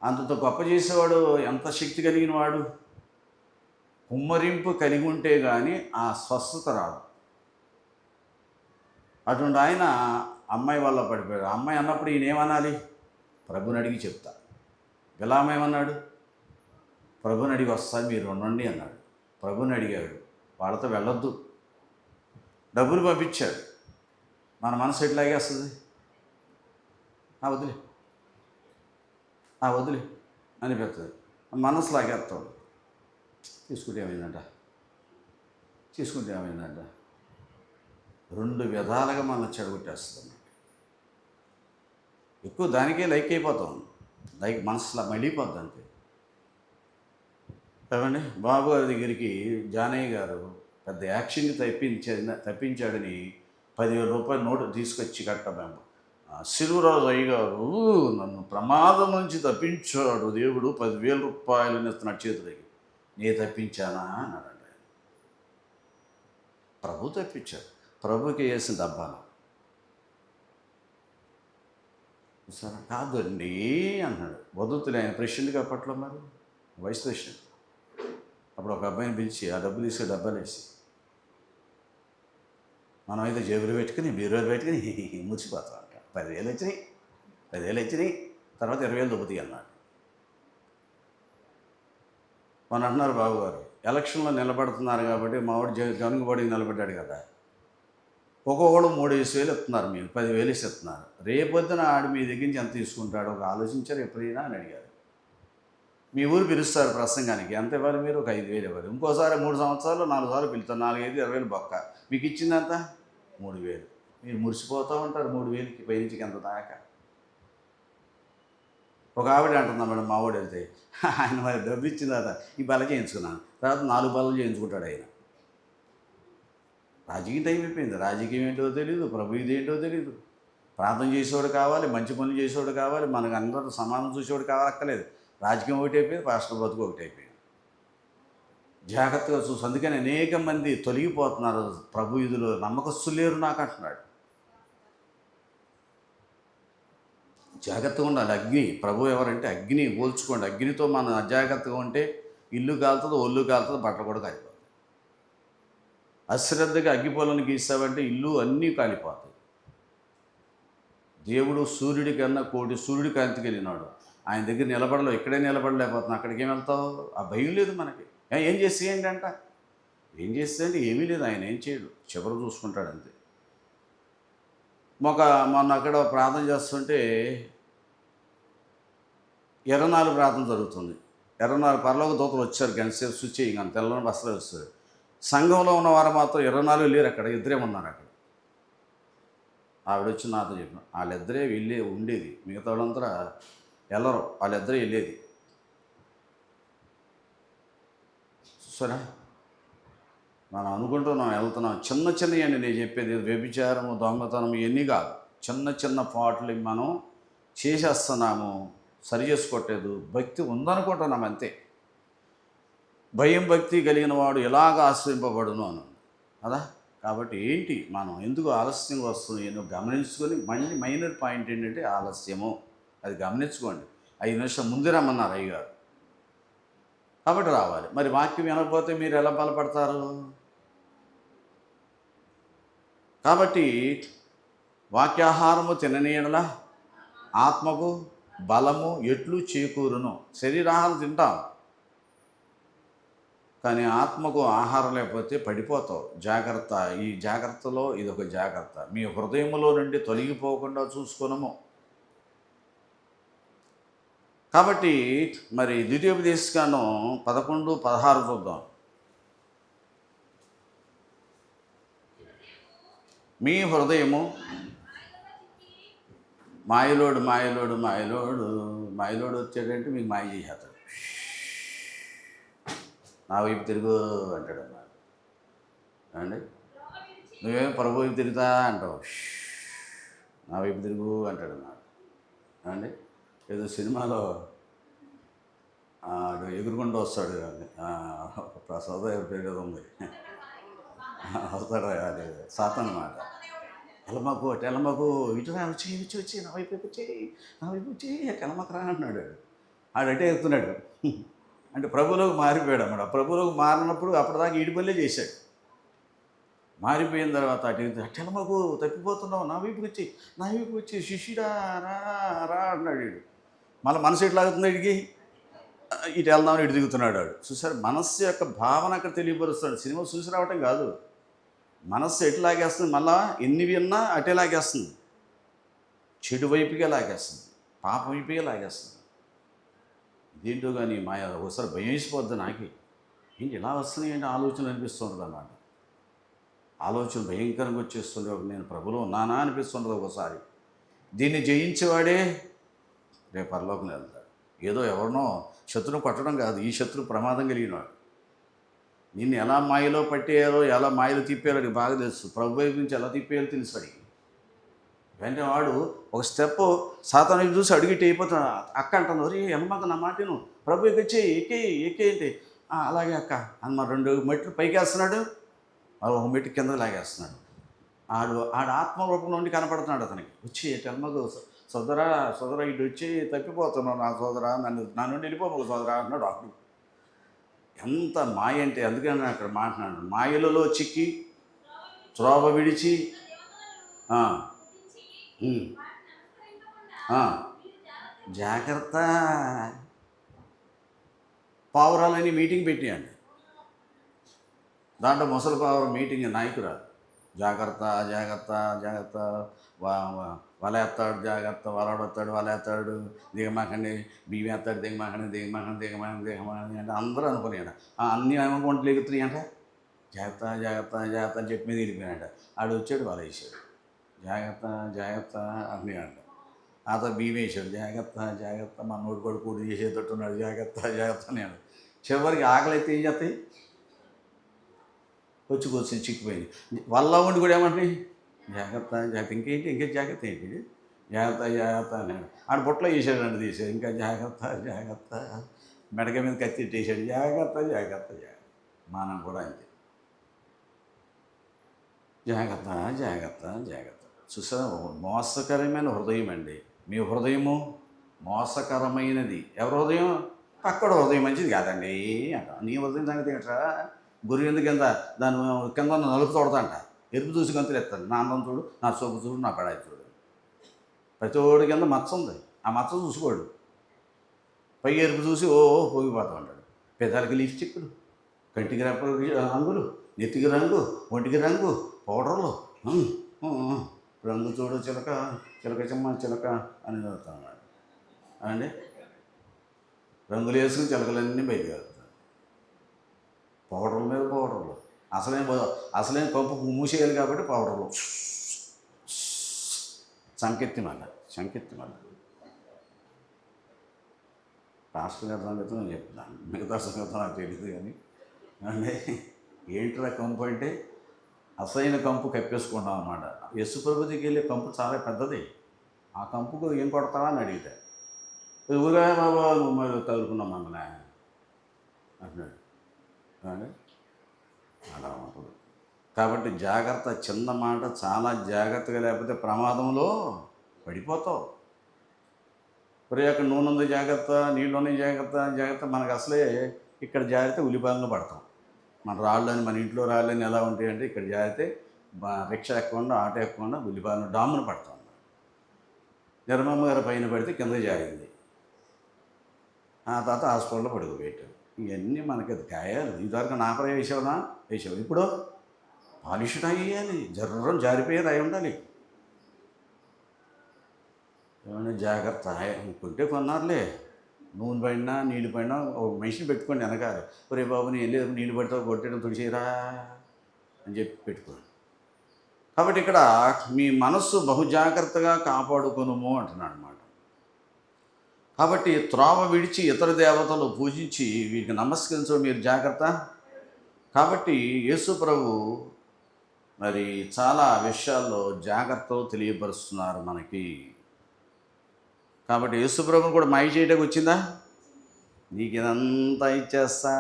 అంత గొప్ప చేసేవాడు, ఎంత శక్తి కలిగిన వాడు. కుమ్మరింపు కలిగి ఉంటే కానీ ఆ స్వస్థత రాదు. అటువంటి ఆయన అమ్మాయి వల్ల పడిపోయాడు. అమ్మాయి అన్నప్పుడు ఈయన ఏమనాలి? ప్రభుని అడిగి చెప్తా. బిలామేమన్నాడు? ప్రభుని అడిగి వస్తాను, మీరు ఉండండి అన్నాడు. ప్రభుని అడిగాడు, వాళ్ళతో వెళ్ళొద్దు. డబ్బులు పంపించాడు. మన మనసు ఎట్లాగేస్తుంది? వదిలే వదిలే అనిపిస్తుంది. మనసు లాగేస్తాడు. తీసుకుంటే ఏమైందంట రెండు విధాలుగా మనం చెడగొట్టేస్తుంది. ఎక్కువ దానికే లైక్ అయిపోతాం, మనసులో మళ్ళీపోద్ది అంతే. ఏమండి, బాబు గారి దగ్గరికి జానయ్య గారు పెద్ద యాక్షన్కి తప్పించాడని 10,000 రూపాయల నోటు తీసుకొచ్చి కట్టమేమో. శిలువరాజు అయ్య గారు నన్ను ప్రమాదం నుంచి తప్పించాడు దేవుడు, 10,000 రూపాయలు ఇస్తున్నాడు చేతులకి. నేను తప్పించానా అన్నాడండి. ప్రభు తప్పించాడు. ప్రభుకి వేసిన డబ్బాలు సరే కాదండి అన్నాడు. వదుతులే ఆయన ప్రెసిడెంట్గా అప్పట్లో, మరి వైస్ ప్రెసిడెంట్. అప్పుడు ఒక అబ్బాయిని పిలిచి ఆ డబ్బులు తీసుకుని డబ్బాలు వేసి, మనం అయితే జేబులు పెట్టుకుని బీరోలు పెట్టుకుని మురిసిపోతాం అంట. 10,000 వచ్చినాయి, తర్వాత 20,000 దొబ్బుతాయి అన్నాడు. మన అంటున్నారు బాబు గారు ఎలక్షన్లో నిలబడుతున్నారు కాబట్టి మావాడు జనుగుబడికి నిలబడ్డాడు కదా, ఒక్కొక్కడు 3,000 ఇస్తున్నారు, మీకు 10,000 ఇస్తున్నారు. రేపొద్దున ఆడు మీ దగ్గర నుంచి ఎంత తీసుకుంటాడో ఒక ఆలోచించారు ఎప్పుడైనా అని అడిగారు. మీ ఊరు పిలుస్తారు ప్రసంగానికి, ఎంత ఇవ్వాలి మీరు? ఒక 5,000 ఇవ్వాలి. ఇంకోసారి 3 సంవత్సరాలు 4 సార్లు పిలుస్తారు, 4, 5, 20,000 బొక్క. మీకు ఇచ్చిందంత 3,000. మీరు మురిసిపోతూ ఉంటారు 3,000కి పైనుంచి ఎంత దాకా. ఒక ఆవిడ అంటున్నా మేడం, మా వాడు వెళ్తే ఆయన మరి డబ్బు ఇచ్చిన తర్వాత ఈ బల చేయించుకున్నాను, తర్వాత 4 బల్లలు చేయించుకుంటాడు ఆయన. రాజకీయం టైం అయిపోయింది. రాజకీయం ఏంటో తెలియదు, ప్రభు ఇదేంటో తెలియదు. ప్రార్థన చేసేవాడు కావాలి, మంచి పనులు చేసేవాడు కావాలి, మనకు అందరూ సమానం చూసేవాడు కావాలక్కలేదు. రాజకీయం ఒకటి అయిపోయింది, పాస్టర్ బతుకు ఒకటి అయిపోయింది. జాగ్రత్తగా చూసి, అందుకని అనేక మంది తొలగిపోతున్నారు. ప్రభు ఇదిలో నమ్మకస్తులు లేరు నాకు అంటున్నాడు. జాగ్రత్తగా ఉండాలి. అగ్ని, ప్రభు ఎవరంటే అగ్ని పోల్చుకోండి. అగ్నితో మనం అజాగ్రత్తగా ఉంటే ఇల్లు కాలుతుంది, ఒళ్ళు కాలుతుంది, బట్టలు కూడా కాలిపోతుంది. అశ్రద్ధగా అగ్గిపొలను గీస్తావంటే ఇల్లు అన్నీ కాలిపోతాయి. దేవుడు సూర్యుడి కన్నా కోటి సూర్యుడి కాంతికి వెళ్ళినాడు. ఆయన దగ్గర నిలబడలేవు, ఇక్కడే నిలబడలేకపోతున్నాం. అక్కడికి ఏం వెళ్తావు? ఆ భయం లేదు మనకి. ఏం చేసేయండి అంట, ఏం చేస్తే అంటే ఏమీ లేదు, ఆయన ఏం చేయడు, చివరి చూసుకుంటాడు అంతే. మొన్న అక్కడ ప్రార్థన చేస్తుంటే 24 ప్రార్థన జరుగుతుంది. 24 పరలోక దూతలు వచ్చారు, గంటసేపు స్విచ్ చేయగానే తెల్లని వస్త్రాలు వస్తారు. సంఘంలో ఉన్న వారు మాత్రం 24 లేరు, అక్కడ ఇద్దరే ఉన్నారు. అక్కడ ఆవిడ వచ్చి నాతో చెప్పిన, వాళ్ళిద్దరే ఉండేది, మిగతా వాళ్ళంతా వెళ్ళరు, వాళ్ళిద్దరే వెళ్ళేది. సరే, మనం అనుకుంటున్నాం వెళ్తున్నాం. చిన్నయండి నేను చెప్పేది, వ్యభిచారము, దొంగతనం ఇవన్నీ కాదు. చిన్న పాటలు మనం చేసేస్తున్నాము, సరి చేసుకోవట్లేదు. భక్తి ఉందనుకుంటున్నాం అంతే. భయం భక్తి కలిగిన వాడు ఎలాగ ఆశ్రయింపబడును అని కదా. కాబట్టి ఏంటి, మనం ఎందుకు ఆలస్యంగా వస్తుంది ఎందుకు గమనించుకొని, మళ్ళీ మైనర్ పాయింట్ ఏంటంటే ఆలస్యము, అది గమనించుకోండి. 5 నిమిషాలు ముందు రమ్మన్నారు అయ్యగారు, కాబట్టి రావాలి. మరి వాక్యం వినకపోతే మీరు ఎలా బలపడతారు? కాబట్టి వాక్యాహారము తిననీయడల ఆత్మకు బలము ఎట్లు చేకూరును. శరీరాహారం తింటాం, కానీ ఆత్మకు ఆహారం లేకపోతే పడిపోతావు. జాగ్రత్త. ఈ జాగ్రత్తలో ఇదొక జాగ్రత్త. మీ హృదయములో నుండి తొలగిపోకుండా చూసుకొనుము. కాబట్టి మరి ద్వితీయోపదేశకాండం 11:16 చూద్దాం. మీ హృదయము మాయలోడు మాయలోడు మాయలోడు మాయలోడు వచ్చాడంటే మీకు మాయ చేసేస్తాడు. నా వైపు తిరుగు అంటాడు అన్నమాట. అండి నువ్వేం ప్రభు వైపు తిరుగుతా అంటావు. నా వైపు తిరుగు అంటాడు అన్నమాట. అండి ఏదో సినిమాలో ఎగురుకుంటూ వస్తాడు. ప్రసాద్ పేరు ఏదో ఉంది, వస్తాడు. అది సాతాను అన్నమాట. ఎలమకు ఇటురా, వచ్చి వచ్చి వచ్చి నా వైపు వచ్చి ఎలమకరా అంటున్నాడు. ఆడంటే ఎత్తున్నాడు. అంటే ప్రభులోకి మారిపోయాడు అన్నమాట. ప్రభులోకి మారినప్పుడు అప్పటిదాకా ఈడి పనులే చేశాడు. మారిపోయిన తర్వాత అటెలమకు తప్పిపోతున్నావు, నా వైపుకి వచ్చి శిష్యుడా రా రా అన్నాడు. వీడు మళ్ళీ మనసు ఎట్లాగుతుంది వీడికి, ఇటు వెళ్దామని ఇటు దిగుతున్నాడు వాడు. చూసారు, మనస్సు యొక్క భావన అక్కడ తెలియపరుస్తాడు. సినిమా చూసి రావటం కాదు, మనస్సు ఎటు లాగేస్తుంది, మళ్ళా ఎన్ని విన్నా అటే లాగేస్తుంది. చెడు వైపుగా లాగేస్తుంది, పాపం వైపుగా లాగేస్తుంది. ఇదేంటో కానీ మాయ ఒకసారి భయం వేసిపోద్ది. నాకే ఏంటి ఇలా వస్తున్నాయి ఏంటి ఆలోచన అనిపిస్తుంటుంది అన్నమాట. ఆలోచన భయంకరంగా వచ్చేస్తుండే. నేను ప్రభులో ఉన్నానా అనిపిస్తుంటుంది ఒకసారి. దీన్ని జయించేవాడే రేపు పరలోకం వెళ్తాడు. ఏదో ఎవరినో శత్రువు కొట్టడం కాదు, ఈ శత్రువు ప్రమాదం కలిగినవాడు. నిన్ను ఎలా మాయలో పట్టేయారో, ఎలా మాయలో తిప్పారో అది బాగా తెలుసు. ప్రభు వైపు నుంచి ఎలా తిప్పేయాలో తెలుసు అడిగి. వెంటనే వాడు ఒక స్టెప్ సాతాను చూసి అడిగిట్టి అయిపోతాడు. అక్క అంటాను, ఒరే ఎనమాక నా మాటను, ప్రభు ఎక్కి ఎక్కే ఏంటి, అలాగే అక్క అన్న 2 మెట్లు పైకి వేస్తున్నాడు, వాళ్ళు 1 మెట్టు కింద లాగేస్తున్నాడు. ఆడు ఆత్మరూపంలో ఉండి కనపడుతున్నాడు అతనికి. వచ్చి ఎనమకు సోదరా ఇటు వచ్చి తప్పిపోతున్నావు నా సోదరా, నా నుండి వెళ్ళిపోవాలి సోదరా అన్నాడు. అప్పుడు ఎంత మాయ అంటే, అందుకని అక్కడ మాట్లాడు. మాయలలో చిక్కి త్రోవ విడిచి జాగ్రత్త. పావురాలని మీటింగ్ పెట్టియండి. దాంట్లో ముసలి పావురం మీటింగ్ నాయకురాలు. జాగ్రత్త జాగ్రత్త జాగ్రత్త, వలేస్తాడు జాగ్రత్త, వలాడొస్తాడు వలేస్తాడు, దిగమాకండి, బియ్యం వేస్తాడు దిగమాకండి అంటే అందరూ అనుకున్నాడు. అన్నీ వంటలు ఎగుతున్నాయి అంట. జాగ్రత్త జాగ్రత్త జాగ్రత్త అని చెప్పి మీద వెళ్ళిపోయాడు. ఆడు వచ్చాడు, వల వేసాడు. జాగ్రత్త జాగ్రత్త అని అంట. అతను బియ్యం వేసాడు. జాగ్రత్త జాగ్రత్త, మా నోటి కూడా కూడి చేసేటట్టున్నాడు. జాగ్రత్త జాగ్రత్త అని. చివరికి ఆకలి అయితే ఏం చేస్తాయి, వచ్చి చిక్కిపోయింది. వల్ల ఉండి కూడా ఏమంటే జాగ్రత్త జాగ్రత్త, ఇంకేం జాగ్రత్త ఏంటి, జాగ్రత్త జాగ్రత్త అన్నాడు. ఆడ బుట్టలో వేసాడు, తీసాడు. ఇంకా జాగ్రత్త జాగ్రత్త, మెడక మీద కత్తి వేసాడు. జాగ్రత్త జాగ్రత్త జాగ్రత్త. మనం కూడా అంతే, జాగ్రత్త జాగ్రత్త జాగ్రత్త. చూసా, మోసకరమైన హృదయం అండి మీ హృదయము. మోసకరమైనది. ఎవరి హృదయం? పక్కడ హృదయం మంచిది కాదండి అంట. నీ హృదయం సంగతి ఏంట్రా, గురి ఎందుకు కింద దాని కింద నలుపు తోడతాంట, ఎరుపు చూసి గంతులు ఎత్తాను. నా అందం చూడు, నా సోపు చూడు, నా పడాయి చూడు. ప్రతి ఒడి కింద మచ్చ ఉంది, ఆ మచ్చ చూసుకోడు. పై ఎరుపు చూసి పోగిపోతూ ఉంటాడు. పెదాలకి లిప్స్టిక్లు, కంటికి రంగులు, నెత్తికి రంగు, ఒంటికి రంగు, పౌడర్లు, రంగు చూడు చిలక చిలక చెమ్మ చిలక అని చదువుతున్నాడు అండి. రంగులు వేసుకుని చిలకలన్నీ బయటకు వెళ్తాడు. పౌడర్ల మీద పౌడర్లు. అసలేం కంపు మూసేయాలి కాబట్టి పౌడర్లు సంకెత్తి మళ్ళీ పాస్టర్ గారి సంగతి నేను చెప్తున్నాను, మిగతా సంగతి నాకు తెలియదు. కానీ అంటే ఏంట్రా కంపు అంటే అసలైన కంపు కప్పేసుకుంటాం అన్నమాట. యేసు ప్రభువుకి వెళ్ళే కంపు చాలా పెద్దది. ఆ కంపుకు ఏం కొడతావా అని అడిగితే, ఊగా బాబా నువ్వు మరి తగులుకున్నాం మమ్మల్ని అంటున్నాడు. కానీ అలా ఉంటుంది. కాబట్టి జాగ్రత్త. చిన్న మాట చాలా జాగ్రత్తగా, లేకపోతే ప్రమాదంలో పడిపోతావు. మరి అక్కడ నూనె ఉంది జాగ్రత్త, నీళ్ళు ఉన్నాయి జాగ్రత్త. మనకు అసలే ఇక్కడ జారితే ఉల్లిపాయలను పడతాం. మన రాళ్ళని, మన ఇంట్లో రాళ్ళని ఎలా ఉంటాయంటే, ఇక్కడ జారితే రిక్షా ఎక్కకుండా, ఆటో ఎక్కకుండా ఉల్లిపాయలను డామ్ను పడతాం. జరమమ్మ గారి పైన పడితే కింద జారింది. ఆ తర్వాత హాస్పిటల్లో పడుకోబెట్టారు. ఇవన్నీ మనకి అది గాయాలు. ఇదివరకు నాపరా వేసావు, ఇప్పుడు పాలిష్డ్ అయ్యాలి, జర్రం జారిపోయేది అయి ఉండాలి. ఏమైనా జాగ్రత్త కొంటే కొన్నారులే, నూనె పడినా నీళ్ళు పడినా ఒక మనిషిని పెట్టుకోండి వెనకాల. ఒరే బాబు నేను వెళ్ళి నీళ్ళు పడితే కొట్టడం తుడిచేయరా అని చెప్పి పెట్టుకోండి. కాబట్టి ఇక్కడ మీ మనస్సు బహుజాగ్రత్తగా కాపాడుకొనుము అంటున్నాడు అన్నమాట. కాబట్టి త్రోవ విడిచి ఇతర దేవతలు పూజించి వీటికి నమస్కరించడం మీరు జాగ్రత్త. కాబట్టి యేసు ప్రభు మరి చాలా విషయాల్లో జాగ్రత్తలు తెలియపరుస్తున్నారు మనకి. కాబట్టి యేసు ప్రభుని కూడా మాయ చేయడానికి వచ్చిందా, నీకు ఇదంతా ఇచ్చేస్తా,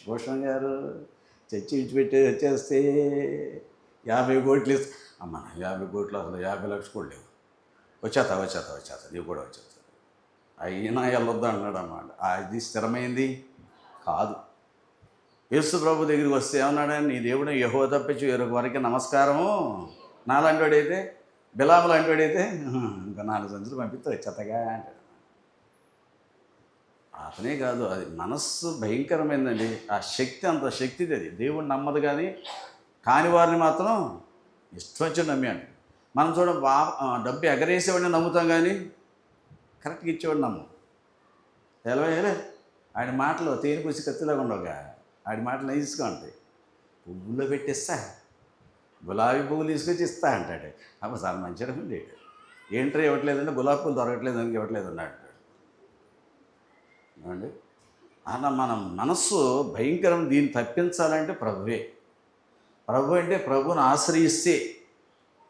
భూషణ్ గారు చర్చి విడిచిపెట్టి వచ్చేస్తే 50 కోట్లు అమ్మ, 50 కోట్లు అసలు 50 లక్షలు కూడా లేవు, వచ్చేస్తా నీవు కూడా వచ్చేస్తా, అయినా వెళ్ళొద్దు అన్నాడు అన్నమాట. అది స్థిరమైంది కాదు. యేసు ప్రభు దగ్గరికి వస్తే ఏమన్నాడని, నీ దేవుడు యెహోవా తప్పించి వేరొక వరకు నమస్కారము, నాలాంటి వాడైతే బిలాము లాంటి వాడైతే ఇంకా 4 సంచులు పంపిస్తే చెత్తగా అంటాడు. అతనే కాదు, అది మనస్సు భయంకరమైందండి. ఆ శక్తి అంత శక్తిది. అది దేవుడు నమ్మదు, కానీ కాని వారిని మాత్రం ఇష్టం వచ్చి నమ్మాడు. మనం చూడ డబ్బు ఎగరేసేవాడిని నమ్ముతాం, కానీ కరెక్ట్గా ఇచ్చేవాడిని నమ్ము. ఎలా ఆడి మాటలు తేనె పూసి కత్తిలాగా ఉండవుగా, ఆడి మాటలు నైస్గా ఉంటాయి. పువ్వుల్లో పెట్టిస్తా, గులాబీ పువ్వులు తీసుకొచ్చి ఇస్తా అంటాడు. అప్పుడు చాలా మంచిగా ఉంది. ఏంట్రా ఇవ్వట్లేదంటే గులాబీ పువ్వులు దొరకట్లేదు అని ఇవ్వట్లేదు అన్నాడు అండి. అలా మన మనస్సు భయంకరం. దీన్ని తప్పించాలంటే ప్రభువే. ప్రభు అంటే ప్రభుని ఆశ్రయిస్తే,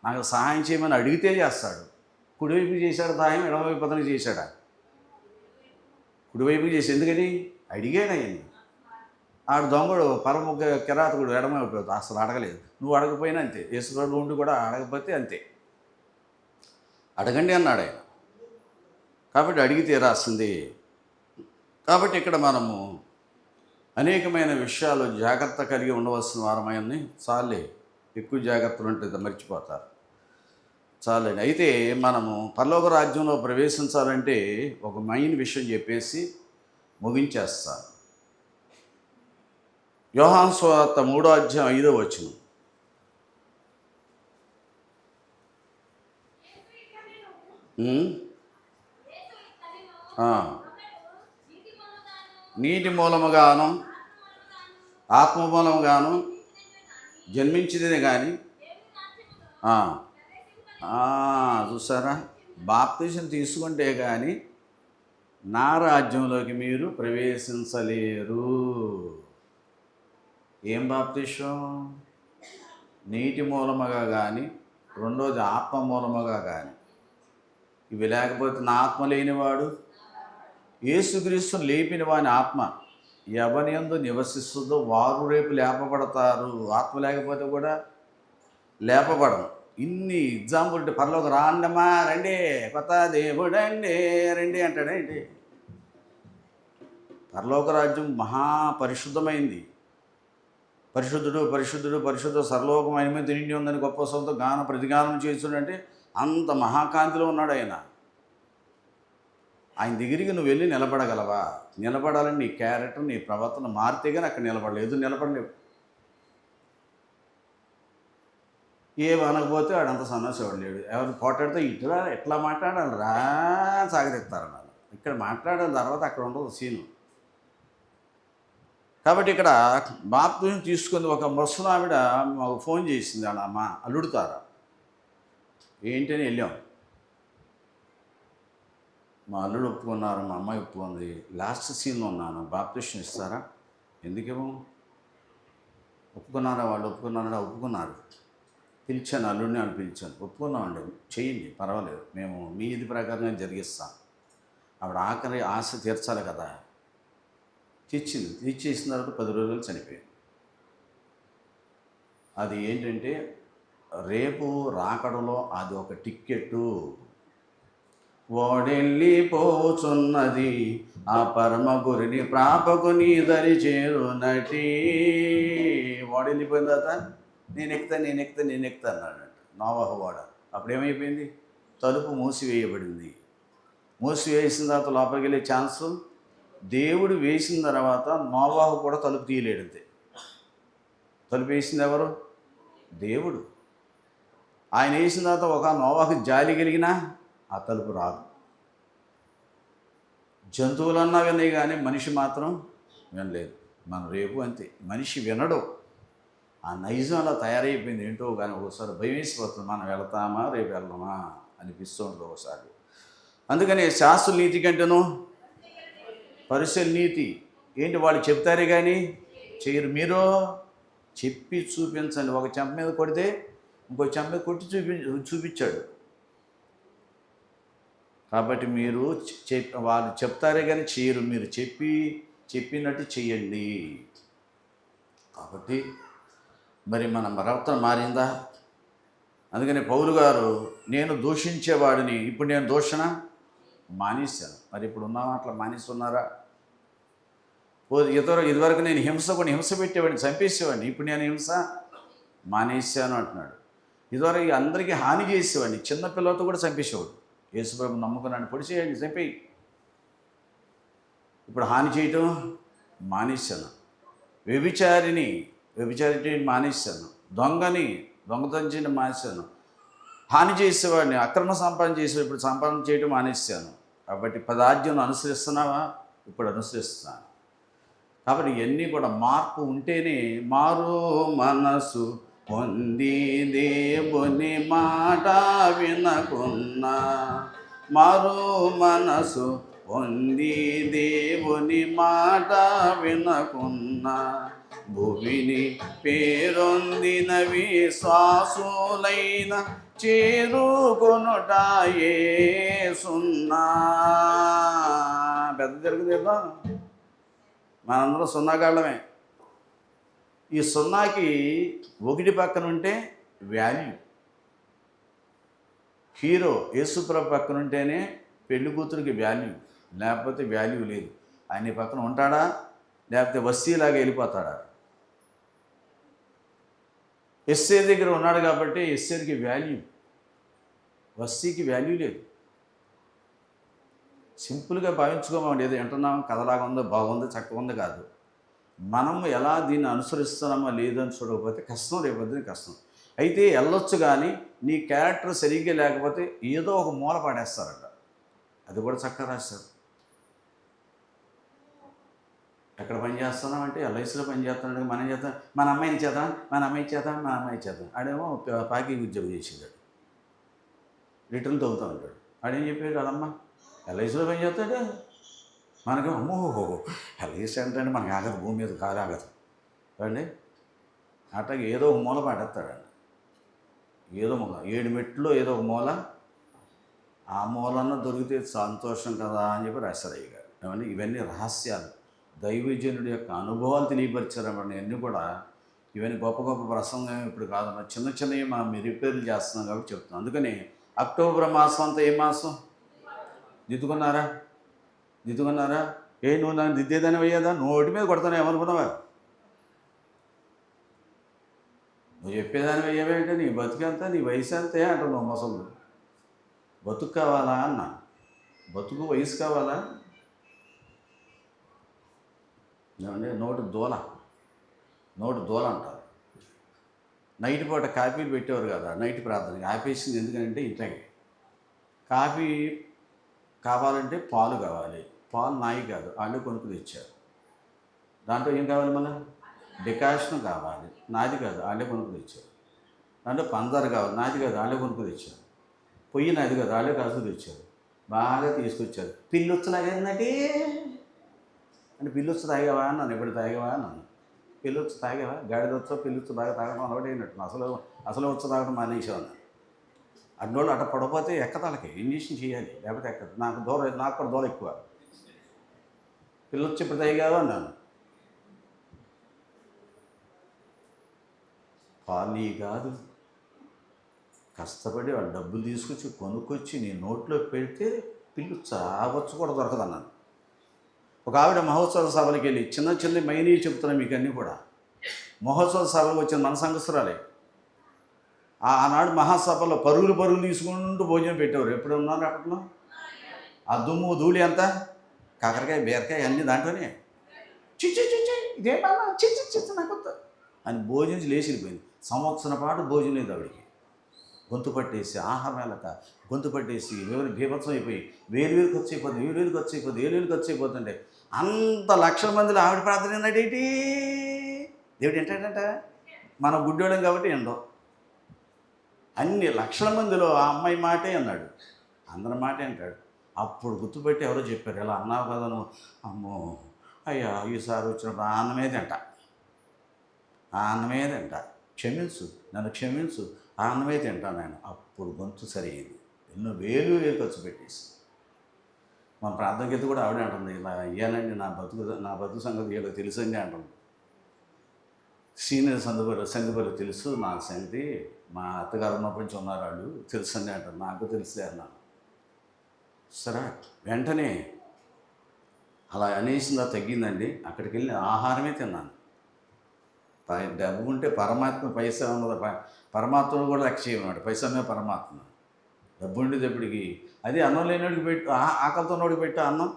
నాకు సహాయం చేయమని అడిగితే చేస్తాడు. కుడివైపు చేశాడు సహాయం, ఎడమవైపు అతనికి చేశాడా? కుడివైపు చేసి, ఎందుకని అడిగాడు ఆయన్ని. ఆడు దొంగడు పరమ కిరాతకుడు ఎడమవైపు అసలు అడగలేదు. నువ్వు అడగపోయినా అంతే, యేసుప్రభు ఉండి కూడా అడగకపోతే అంతే. అడగండి అన్నాడు ఆయన. కాబట్టి అడిగితే రాస్తుంది. కాబట్టి ఇక్కడ మనము అనేకమైన విషయాలు జాగ్రత్త కలిగి ఉండవలసిన వారమైంది. చాలే, ఎక్కువ జాగ్రత్తలు ఉంటే మర్చిపోతారు. చాలండి. అయితే మనము పరలోక రాజ్యంలో ప్రవేశించాలంటే ఒక మెయిన్ విషయం చెప్పేసి ముగించేస్తాను. యోహాను సువార్త 3వ అధ్యాయం 5వ వచనం. నీటి మూలముగాను ఆత్మ మూలముగాను జన్మించింది కానీ చూసారా, బాప్తిసం తీసుకుంటే కానీ నా రాజ్యంలోకి మీరు ప్రవేశించలేరు. ఏం బాప్తిసం? నీటి మూలముగా కానీ, రెండోది ఆత్మ మూలముగా కానీ. ఇవి లేకపోతే నా ఆత్మ లేనివాడు, యేసుక్రీస్తును లేపిన వాని ఆత్మ ఎవని యందు నివసిస్తుందో వారు రేపు లేపబడతారు. ఆత్మ లేకపోతే కూడా లేపబడము. ఇన్ని ఎగ్జాంపుల్ అంటే, పరలోక రాండమ్మా రండి, కొత్త దేవుడండి రండి అంటాడేంటి? పరలోక రాజ్యం మహాపరిశుద్ధమైంది. పరిశుద్ధుడు పరిశుద్ధుడు పరిశుద్ధ సర్వలోకమైన మీద నిండి ఉందని గొప్ప సొంత గాన ప్రతిగానం చేస్తుండంటే అంత మహాకాంతిలో ఉన్నాడు ఆయన. ఆయన దగ్గరికి నువ్వు వెళ్ళి నిలబడగలవా? నిలబడాలని నీ క్యారెక్టర్, నీ ప్రవర్తన మారితే కానీ అక్కడ నిలబడలేదు, నిలబడలేవు. ఏమనకపోతే వాడంత సన్నాసి లేడు. ఎవరు పోటాడితే ఇట్లా ఎట్లా మాట్లాడాలి రా సాగతిస్తారన్నారు. ఇక్కడ మాట్లాడిన తర్వాత అక్కడ ఉండదు సీను. కాబట్టి ఇక్కడ బాప్తిసం తీసుకుంది ఒక ముసలావిడ మాకు ఫోన్ చేసింది. అలా మా అల్లుడుతారా ఏంటని వెళ్ళాం. మా అల్లుడు ఒప్పుకున్నారు, మా అమ్మాయి ఒప్పుకుంది. లాస్ట్ సీన్లో ఉన్నాను. బాప్తిసం ఇస్తారా? ఎందుకేమో ఒప్పుకున్నారా? వాళ్ళు ఒప్పుకున్నారు. పిలిచాను, అల్లుడిని అని పిలిచాను. ఒప్పుకున్నామండి, చేయండి పర్వాలేదు, మేము మీ ఇది ప్రకారంగా జరిగిస్తాం. ఆవిడ ఆఖరి ఆశ తీర్చాలి కదా. తీర్చేసిన తర్వాత 10 రోజులు చనిపోయింది. అది ఏంటంటే రేపు రాకడలో అది ఒక టిక్కెట్టు. ఓడెళ్ళిపోచున్నది ఆ పరమ గురిని ప్రాపకు నీ దరి చేరునటి. ఓడెళ్ళిపోయిన తర్వాత నేను ఎక్కుతా అన్నాడు నోవహు ఓడ. అప్పుడేమైపోయింది? తలుపు మూసివేయబడింది. మూసివేసిన తర్వాత లోపలికి వెళ్ళే ఛాన్సు దేవుడు వేసిన తర్వాత నోవాహు కూడా తలుపు తీయలేడు అంతే. తలుపు వేసింది ఎవరు? దేవుడు. ఆయన వేసిన తర్వాత ఒక నోవాహు జాలి కలిగినా ఆ తలుపు రాదు. జంతువులన్నా విన్నాయి కానీ మనిషి మాత్రం వినలేదు. మన రేపు అంతే, మనిషి వినడు. ఆ నైజం అలా తయారైపోయింది ఏంటో కానీ ఒకసారి భయం వేసిపోతుంది. మనం వెళ్తామా రేపు వెళ్దామా అనిపిస్తూ ఉంటుంది ఒకసారి. అందుకని శాస్త్ర నీతి కంటేనూ పరిశీలన నీతి ఏంటి? వాళ్ళు చెప్తారే కానీ చేయరు. మీరు చెప్పి చూపించండి. ఒక చెంప మీద కొడితే ఇంకో చెంప మీద కొట్టి చూపించాడు. కాబట్టి మీరు వాళ్ళు చెప్తారే కానీ చేయరు. మీరు చెప్పినట్టు చేయండి. కాబట్టి మరి మన ప్రవర్తన మారిందా? అందుకని పౌలు గారు, నేను దూషించేవాడిని, ఇప్పుడు నేను దూషణ మానేశాను. మరి ఇప్పుడు ఉన్నామా? అట్లా మానేస్తున్నారా? ఇదివరకు నేను హింస పెట్టేవాడిని, చంపేసేవాడిని. ఇప్పుడు నేను హింస మానేశాను అంటున్నాడు. ఇదివరకు అందరికీ హాని చేసేవాడిని, చిన్నపిల్లలతో కూడా చంపేసేవాడు. యేసుప్రభు నమ్ముకున్నాను, పొడిచేయండి, చంపేయి. ఇప్పుడు హాని చేయటం మానేశాను. వ్యభిచారిని మానేశాను. దొంగతనం చేయడం మానేశాను. హాని చేసేవాడిని, అక్రమ సంపాదన చేసేవాడు, ఇప్పుడు సంపాదన చేయడం మానేశాను. కాబట్టి 10 ఆజ్ఞలను అనుసరిస్తున్నావా? ఇప్పుడు అనుసరిస్తున్నాను. కాబట్టి ఇవన్నీ కూడా మార్పు ఉంటేనే, మారు మనసు పొంది దేవుని మాట వినకున్నా, మారు మనసు పొంది దేవుని మాట వినకున్నా, భూమిని పేరొందిన విశ్వాసులైన చేరుకొనుట యేసున్నా. పెద్ద జరుగుతుందా? మనందరం సున్నాగాళ్ళమే. ఈ సున్నాకి 1 పక్కన ఉంటే వాల్యూ. హీరో యేసుప్రభు పక్కన ఉంటేనే పెళ్లి కూతురికి వాల్యూ, లేకపోతే వాల్యూ లేదు. ఆయన పక్కన ఉంటాడా, లేకపోతే వస్తీలాగా వెళ్ళిపోతాడా? ఎస్సే దగ్గర ఉన్నాడు కాబట్టి ఎస్సేకి వాల్యూ, వస్తీకి వాల్యూ లేదు. సింపుల్గా భావించుకోమండి. ఏదో వింటున్నాం, కథలాగా ఉందో, బాగుందో, చక్కగా ఉంది కాదు. మనం ఎలా దీన్ని అనుసరిస్తున్నామో లేదని చూడకపోతే కష్టం, రేపొద్దున కష్టం. అయితే వెళ్ళొచ్చు కానీ నీ క్యారెక్టర్ సరిగ్గా లేకపోతే ఏదో ఒక మూల పాడేస్తారట. అది కూడా చక్కగా రాస్తారు. ఎక్కడ పని చేస్తున్నాం అంటే ఎల్ఐసిలో పని చేస్తున్నాడు. మనం చేద్దాం, మన అమ్మాయి చేద్దాం. ఆడేమో పాకి ఉద్యోగం చేసేదాడు, రిటర్న్ తవ్వుతూ ఉంటాడు. ఆడేం చెప్పాడు, కదమ్మా ఎల్ఐసిలో పని చేస్తాడు. మనకి అమ్మో ఎల్ఐసి అంటే మనకి ఆగదు, భూమి మీద కాలు ఆగదు అండి. అట్లాగే ఏదో ఒక మూల పాడేస్తాడండి. ఏదో మూల, 7 మెట్లో ఏదో ఒక మూల, ఆ మూలన్న దొరికితే సంతోషం కదా అని చెప్పి రాస్తారు అయ్య గారు. ఏమండి, ఇవన్నీ రహస్యాలు, దైవజనుడి యొక్క అనుభవాలు తెలియపరిచారన్నమాట. ఇవన్నీ కూడా, ఇవన్నీ గొప్ప గొప్ప ప్రసంగం ఇప్పుడు కాదన్న, చిన్నవి మనం రిపేర్లు చేస్తున్నాం కాబట్టి చెప్తున్నాం. అందుకని అక్టోబర్ మాసం అంతా ఏ మాసం? దిద్దుకున్నారా? నువ్వు నన్ను దిద్దేదాని అయ్యేదా? నోటి మీద కొడతాను ఏమనుకున్నావా? నువ్వు చెప్పేదాని అయ్యేవేంటే నీ బతుకంతా, నీ వయసు అంతే అంటున్నావు. ముసలు బతుకు కావాలా అన్న, బతుకు వయసు కావాలా? ఏమంటే నోటు దూల అంటారు. నైట్ పూట కాఫీలు పెట్టేవారు కదా, నైట్ ప్రార్థనకి ఆపేసింది. ఎందుకంటే ఇంట్లోకి కాఫీ కావాలంటే పాలు కావాలి. పాలు నాయి కాదు, వాళ్ళు కొనుక్కుని తెచ్చారు. దాంట్లో ఏం కావాలి, మన డికాషన్ కావాలి, నాది కాదు, వాళ్ళే కొనుక్కుని తెచ్చారు. దాంట్లో పంచదార కావాలి, నాది కాదు, వాళ్ళే కొనుక్కుని తెచ్చారు. పొయ్యి నాది కాదు, వాళ్ళే కాసు తెచ్చారు. బాగా తీసుకొచ్చారు. పిల్లొచ్చలాగేందంటే అంటే పిల్లొచ్చు తాగావా అన్నాను. ఎప్పుడు తాగావా అన్నాను. పిల్లొచ్చు తాగావా? గాడిదొచ్చో పిల్లొచ్చు బాగా తాగడం అలవాటైనట్టు. అసలు వచ్చి తాగడం మానేసాను. అన్నోళ్ళు అట్ట పడపోతే ఎక్కతాలకి ఇంజక్షన్ చేయాలి, లేకపోతే ఎక్కదు. నాకు కూడా దూరం ఎక్కువ. పిల్లొచ్చి ఇప్పుడు తాగావా అన్నాను. పాలు కాదు, కష్టపడి వాళ్ళు డబ్బులు తీసుకొచ్చి కొనుక్కొచ్చి నీ నోట్లో పెడితే పిల్లు చావచ్చు కూడా దొరకదు అన్నాను. ఒక ఆవిడ మహోత్సవ సభలకు వెళ్ళి చిన్న మైనీ చెప్తున్నాను మీకు అన్నీ కూడా. మహోత్సవ సభలకు వచ్చిన మన సంఘస్థురాలే. ఆనాడు మహాసభలో పరుగులు తీసుకుంటూ భోజనం పెట్టేవారు. ఎప్పుడు ఉన్నారు అప్పట్లో? ఆ దుమ్ము ధూళి అంతా కాకరకాయ బీరకాయ అన్నీ దాంట్లోనే. చిచ్చి చిచ్చి ఇదేమన్నా చిచ్చి చిచ్చి నాకు వద్దు అని భోజనం లేచి వెళ్ళిపోయింది. సంవత్సరం పాటు భోజనం లేదు ఆవిడికి. గొంతు పట్టేసి ఆహారం వెళ్ళక గొంతు పట్టేసి బీభత్సం అయిపోయి వేలు ఖర్చు అయిపోతుంది, వేలు ఖర్చు అయిపోతుంటే అంత లక్షల మందిలో ఆవిడ ప్రార్థన ఏంటంటే దేవుడు ఏంటంట మనం గుడ్డోళ్ళం కాబట్టి ఏంటో అన్ని లక్షల మందిలో ఆ అమ్మాయి మాటే అన్నాడు, అందరి మాటే అంటాడు. అప్పుడు గుర్తుపెట్టి ఎవరో చెప్పారు, ఇలా అన్నావు కదా నువ్వు, అమ్మో అయ్యా ఈసారి వచ్చినప్పుడు ఆ అన్నమే తింట, ఆ అన్నమే తింట, క్షమించు నన్ను క్షమించు, ఆ అన్నమే తింటాను నేను. అప్పుడు గొంతు సరైంది. ఎన్నో వేలు ఖర్చు పెట్టేసి మన ప్రార్థన గీత కూడా ఆవిడే అంటుంది, ఇలా అయ్యానండి నా బతుకు సంగతి వీళ్ళకి తెలుసండి అంటుంది. సీనియర్ సందుపల్లి తెలుసు నాకు సంగతి, మా అత్తగారు ఉన్నప్పటి నుంచి ఉన్నారు వాళ్ళు తెలుసండి అంటారు. నాకు తెలుసులే అన్నాను. సరే వెంటనే అలా అనేసిందా తగ్గిందండి. అక్కడికి వెళ్ళి ఆహారమే తిన్నాను. డబ్బు ఉంటే పరమాత్మ పైసా ఉన్నది, పరమాత్మను కూడా లక్ష్య చేయమన్నాడు. పైసా మీద పరమాత్మ. డబ్బు ఉండేటప్పటికి అది అన్నం లేనివాడికి పెట్టు, ఆకలితో నోడికి పెట్టు అన్నం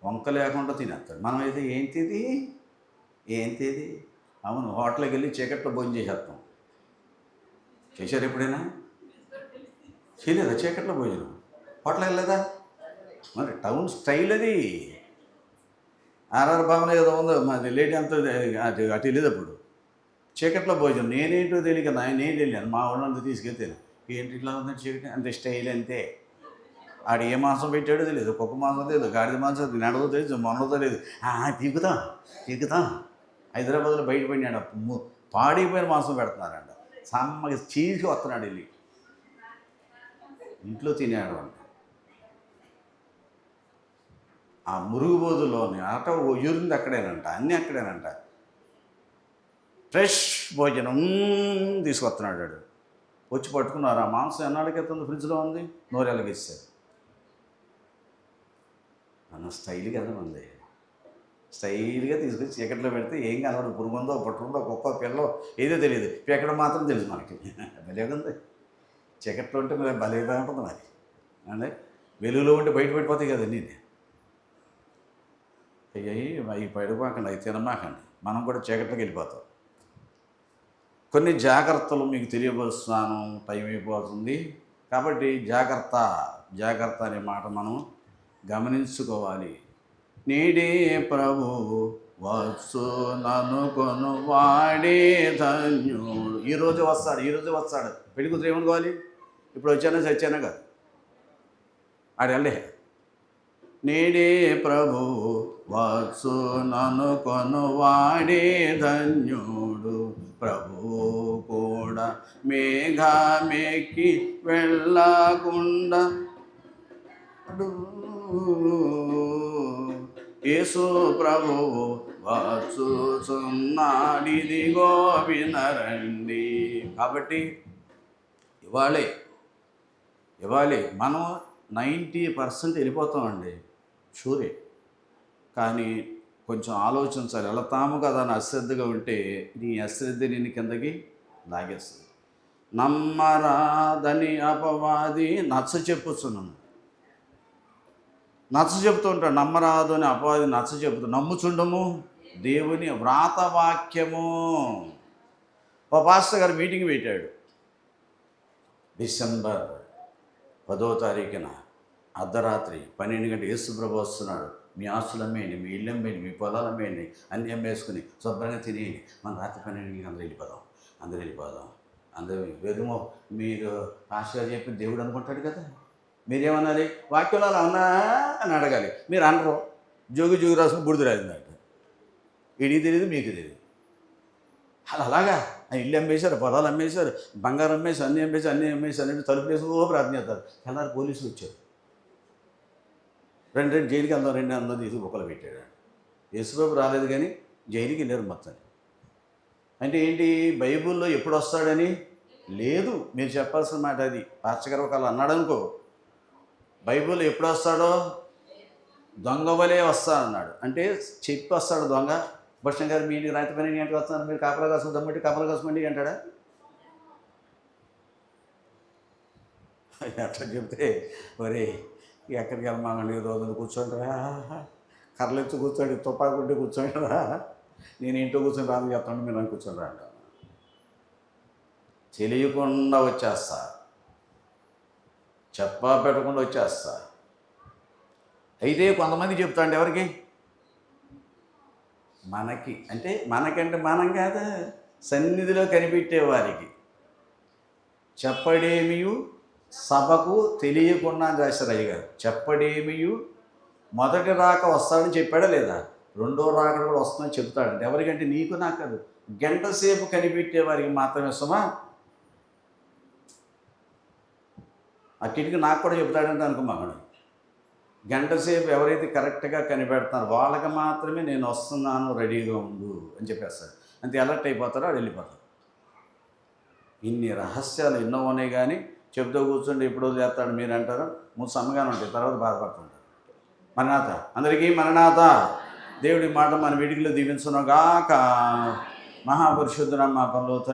వంక లేకుండా తినేస్తాడు. మనమైతే ఏంటిది అవును హోటల్కి వెళ్ళి చీకట్లో భోజనం చేసేస్తాం. చేశారు ఎప్పుడైనా? చేయలేదా చీకట్లో భోజనం? హోటల్కి వెళ్ళలేదా? మరి టౌన్ స్టైల్ అది. ఆర్ఆర్ భవన్ ఏదో ఉందో మాది లేడీ అంతా అటు వెళ్ళేటప్పుడు చీకట్లో భోజనం. నేనేంటో తెలియక నేను వెళ్ళాను, మా వాళ్ళంతా తీసుకెళ్తాను. ఏంటి ఇట్లా ఉందంటే చీకటి అంతే స్టైల్ అంతే. ఆడు ఏ మాంసం పెట్టాడో తెలియదు, కుక్క మాంసం తెలియదు, గాడిద మాంసం నడవదో తెలియదు, మొన్నదో తెలియదు. తీగుతాం హైదరాబాద్లో బయటపడినాడు. పాడైపోయిన మాంసం పెడుతున్నారంట. సమ్మగా చీల్చి వస్తున్నాడు వెళ్ళి ఇంట్లో తినేడు అంట. ఆ మురుగుబోదులోని అట యూరింది అక్కడేనంట, అన్నీ అక్కడేనంట. ఫ్రెష్ భోజనం తీసుకొస్తున్నాడు వాడు. వచ్చి పట్టుకున్నారు. ఆ మాంసం ఎన్నాళ్ళకి ఎత్తుంది ఫ్రిడ్జ్లో ఉంది, నోరెళ్ళగిస్తారు. అన్న స్టైల్ కదా ఉంది. స్టైల్గా తీసుకొచ్చి చీకట్లో పెడితే ఏం కనబడు, పురుగుందో పట్టుకుందో కుక్క పిల్లో ఏదో తెలియదు, ఎక్కడ మాత్రం తెలుసు మనకి. భలేగా ఉంది. చీకట్లో ఉంటే మరి భలేగా ఉంటుంది మరి. అంటే వెలుగులో ఉంటే బయట పడిపోతాయి కదండి. అయ్యి అవి పడిపోకండి, అవి తినమాకండి, మనం కూడా చీకట్లోకి వెళ్ళిపోతాం. కొన్ని జాగ్రత్తలు మీకు తెలియపరుస్తున్నాను, టైం అయిపోతుంది కాబట్టి జాగ్రత్త అనే మాట మనం గమనించుకోవాలి. నేడే ప్రభువు వచ్చు నన్ను వాడే ధన్యుడు. ఈరోజు వస్తాడు. పెళ్లి కూతురు ఏమనుకోవాలి? ఇప్పుడు వచ్చానా కాదు, ఆడెళ్ళే. నేడే ప్రభువు వచ్చు నన్ను వాడే ధన్యుడు, ప్రభువు కూడా మేఘమెక్కి వెళ్ళకుండా యేసు ప్రభువు వచ్చుచున్నాడిదిగో వినరండి. కాబట్టి ఇవాళే మనం 90% వెళ్ళిపోతామండి, షూరే. కానీ కొంచెం ఆలోచించాలి. వెళతాము కదా అని అశ్రద్ధగా ఉంటే నీ అశ్రద్ధ నిన్ను కిందకి లాగేస్తుంది. నమ్మరాదని అపవాది నచ్చ చెప్తూ ఉంటాడు. నమ్మరాదు అని అపవాది చెబుతూ నమ్ముచుండము దేవుని వ్రాతవాక్యము. ఓ పాస్టర్ గారు మీటింగ్ పెట్టాడు డిసెంబర్ 10వ తారీఖున అర్ధరాత్రి 12 గంటలకు. యేసుప్రభు వస్తున్నాడు, మీ ఆస్తులు అమ్మేయండి, మీ ఇల్లు అమ్మేయండి, మీ పొలాలు అమ్మేయండి, అన్నీ అమ్మేసుకుని శుభ్రంగా తినేయండి, మన రాత్రి 12 గంటలకు అందరూ వెళ్ళిపోదాం. అందరూ వెదుమో మీరు పాస్టర్ చెప్పి దేవుడు అనుకుంటాడు కదా. మీరేమనాలి? వాక్యంలో అలా ఉన్నా అని అడగాలి. మీరు అనరు. జోగి రాసుకుని బుడిది రాసిందట. ఇడికి తెలియదు, మీకు తెలియదు. అలాగా ఇల్లు అమ్మేశారు, పొలాలు అమ్మేశారు, బంగారం అమ్మేసి అన్నీ అమ్మేసి అన్నీ తలుపు వేసి ప్రార్థన చేస్తారు. తెల్లారి పోలీసులు వచ్చారు. రెండు జైలుకి అందరం తీసి బొక్కలు పెట్టాడు. యేసుబాబు రాలేదు కానీ జైలుకి వెళ్ళారు మొత్తం. అంటే ఏంటి? బైబిల్లో ఎప్పుడు వస్తాడని లేదు. మీరు చెప్పాల్సిన మాట అది. పాస్టర్ గారు ఒకళ్ళు అన్నాడు అనుకో, బైబిల్లో ఎప్పుడు వస్తాడో దొంగ వలే వస్తాడన్నాడు. అంటే చెప్పి వస్తాడు దొంగ. భూషణ్ గారు మీ ఇంటికి రాత్రి 12 గంటలకు వస్తున్నారు, మీరు కాపలా కాసుకుని దమ్మంటే కాపలా కాసుకోండి అంటాడా? అట్లా చెప్తే ఒరే ఎక్కడికి వెళ్ళమానండి ఈ రోజున కూర్చోండిరా, కర్రలెత్తి కూర్చోండి, తుపాకు ఉంటే కూర్చోండిరా, నేను ఇంట్లో కూర్చొని రాదు చెప్తాను, మీరు నన్ను కూర్చొని రా అంటాను. తెలియకుండా వచ్చేస్తా, చెప్పా పెట్టకుండా వచ్చేస్తా. అయితే కొంతమంది చెప్తాండి ఎవరికి, మనకి అంటే మనకంటే మనం కాదు, సన్నిధిలో కనిపెట్టే వారికి చెప్పడేమియు సభకు తెలియకుండా రాశారు అయ్యగారు. చెప్పడేమియు మొదటి రాక వస్తాడని చెప్పాడా లేదా, రెండో రాక కూడా వస్తుందని చెప్తాడంటే ఎవరికంటే నీకు నాకు కాదు, గంట సేపు కనిపెట్టే వారికి మాత్రమే సుమా. ఆ కిటికీ నాకు కూడా చెప్తాడంటే అనుకో మగడు, గంట సేపు ఎవరైతే కరెక్ట్గా కనిపెడతారో వాళ్ళకి మాత్రమే నేను వస్తున్నాను రెడీగా ఉండు అని చెప్పేస్తాడు. అంతే అలర్ట్ అయిపోతారో వాడు వెళ్ళిపోతారు. ఇన్ని రహస్యాలు ఎన్నో ఉన్నాయి కానీ చెప్తూ కూర్చుంటే ఎప్పుడో చేస్తాడు మీరు అంటారు, ముందు సమ్మగానే ఉంటాయి, తర్వాత బాధపడుతుంటారు. మరణాత, అందరికీ మరణాత. దేవుడి మాట మన వీడికిలో దీవించును గాక. మహాపరిశుద్ధుడ మా పనులు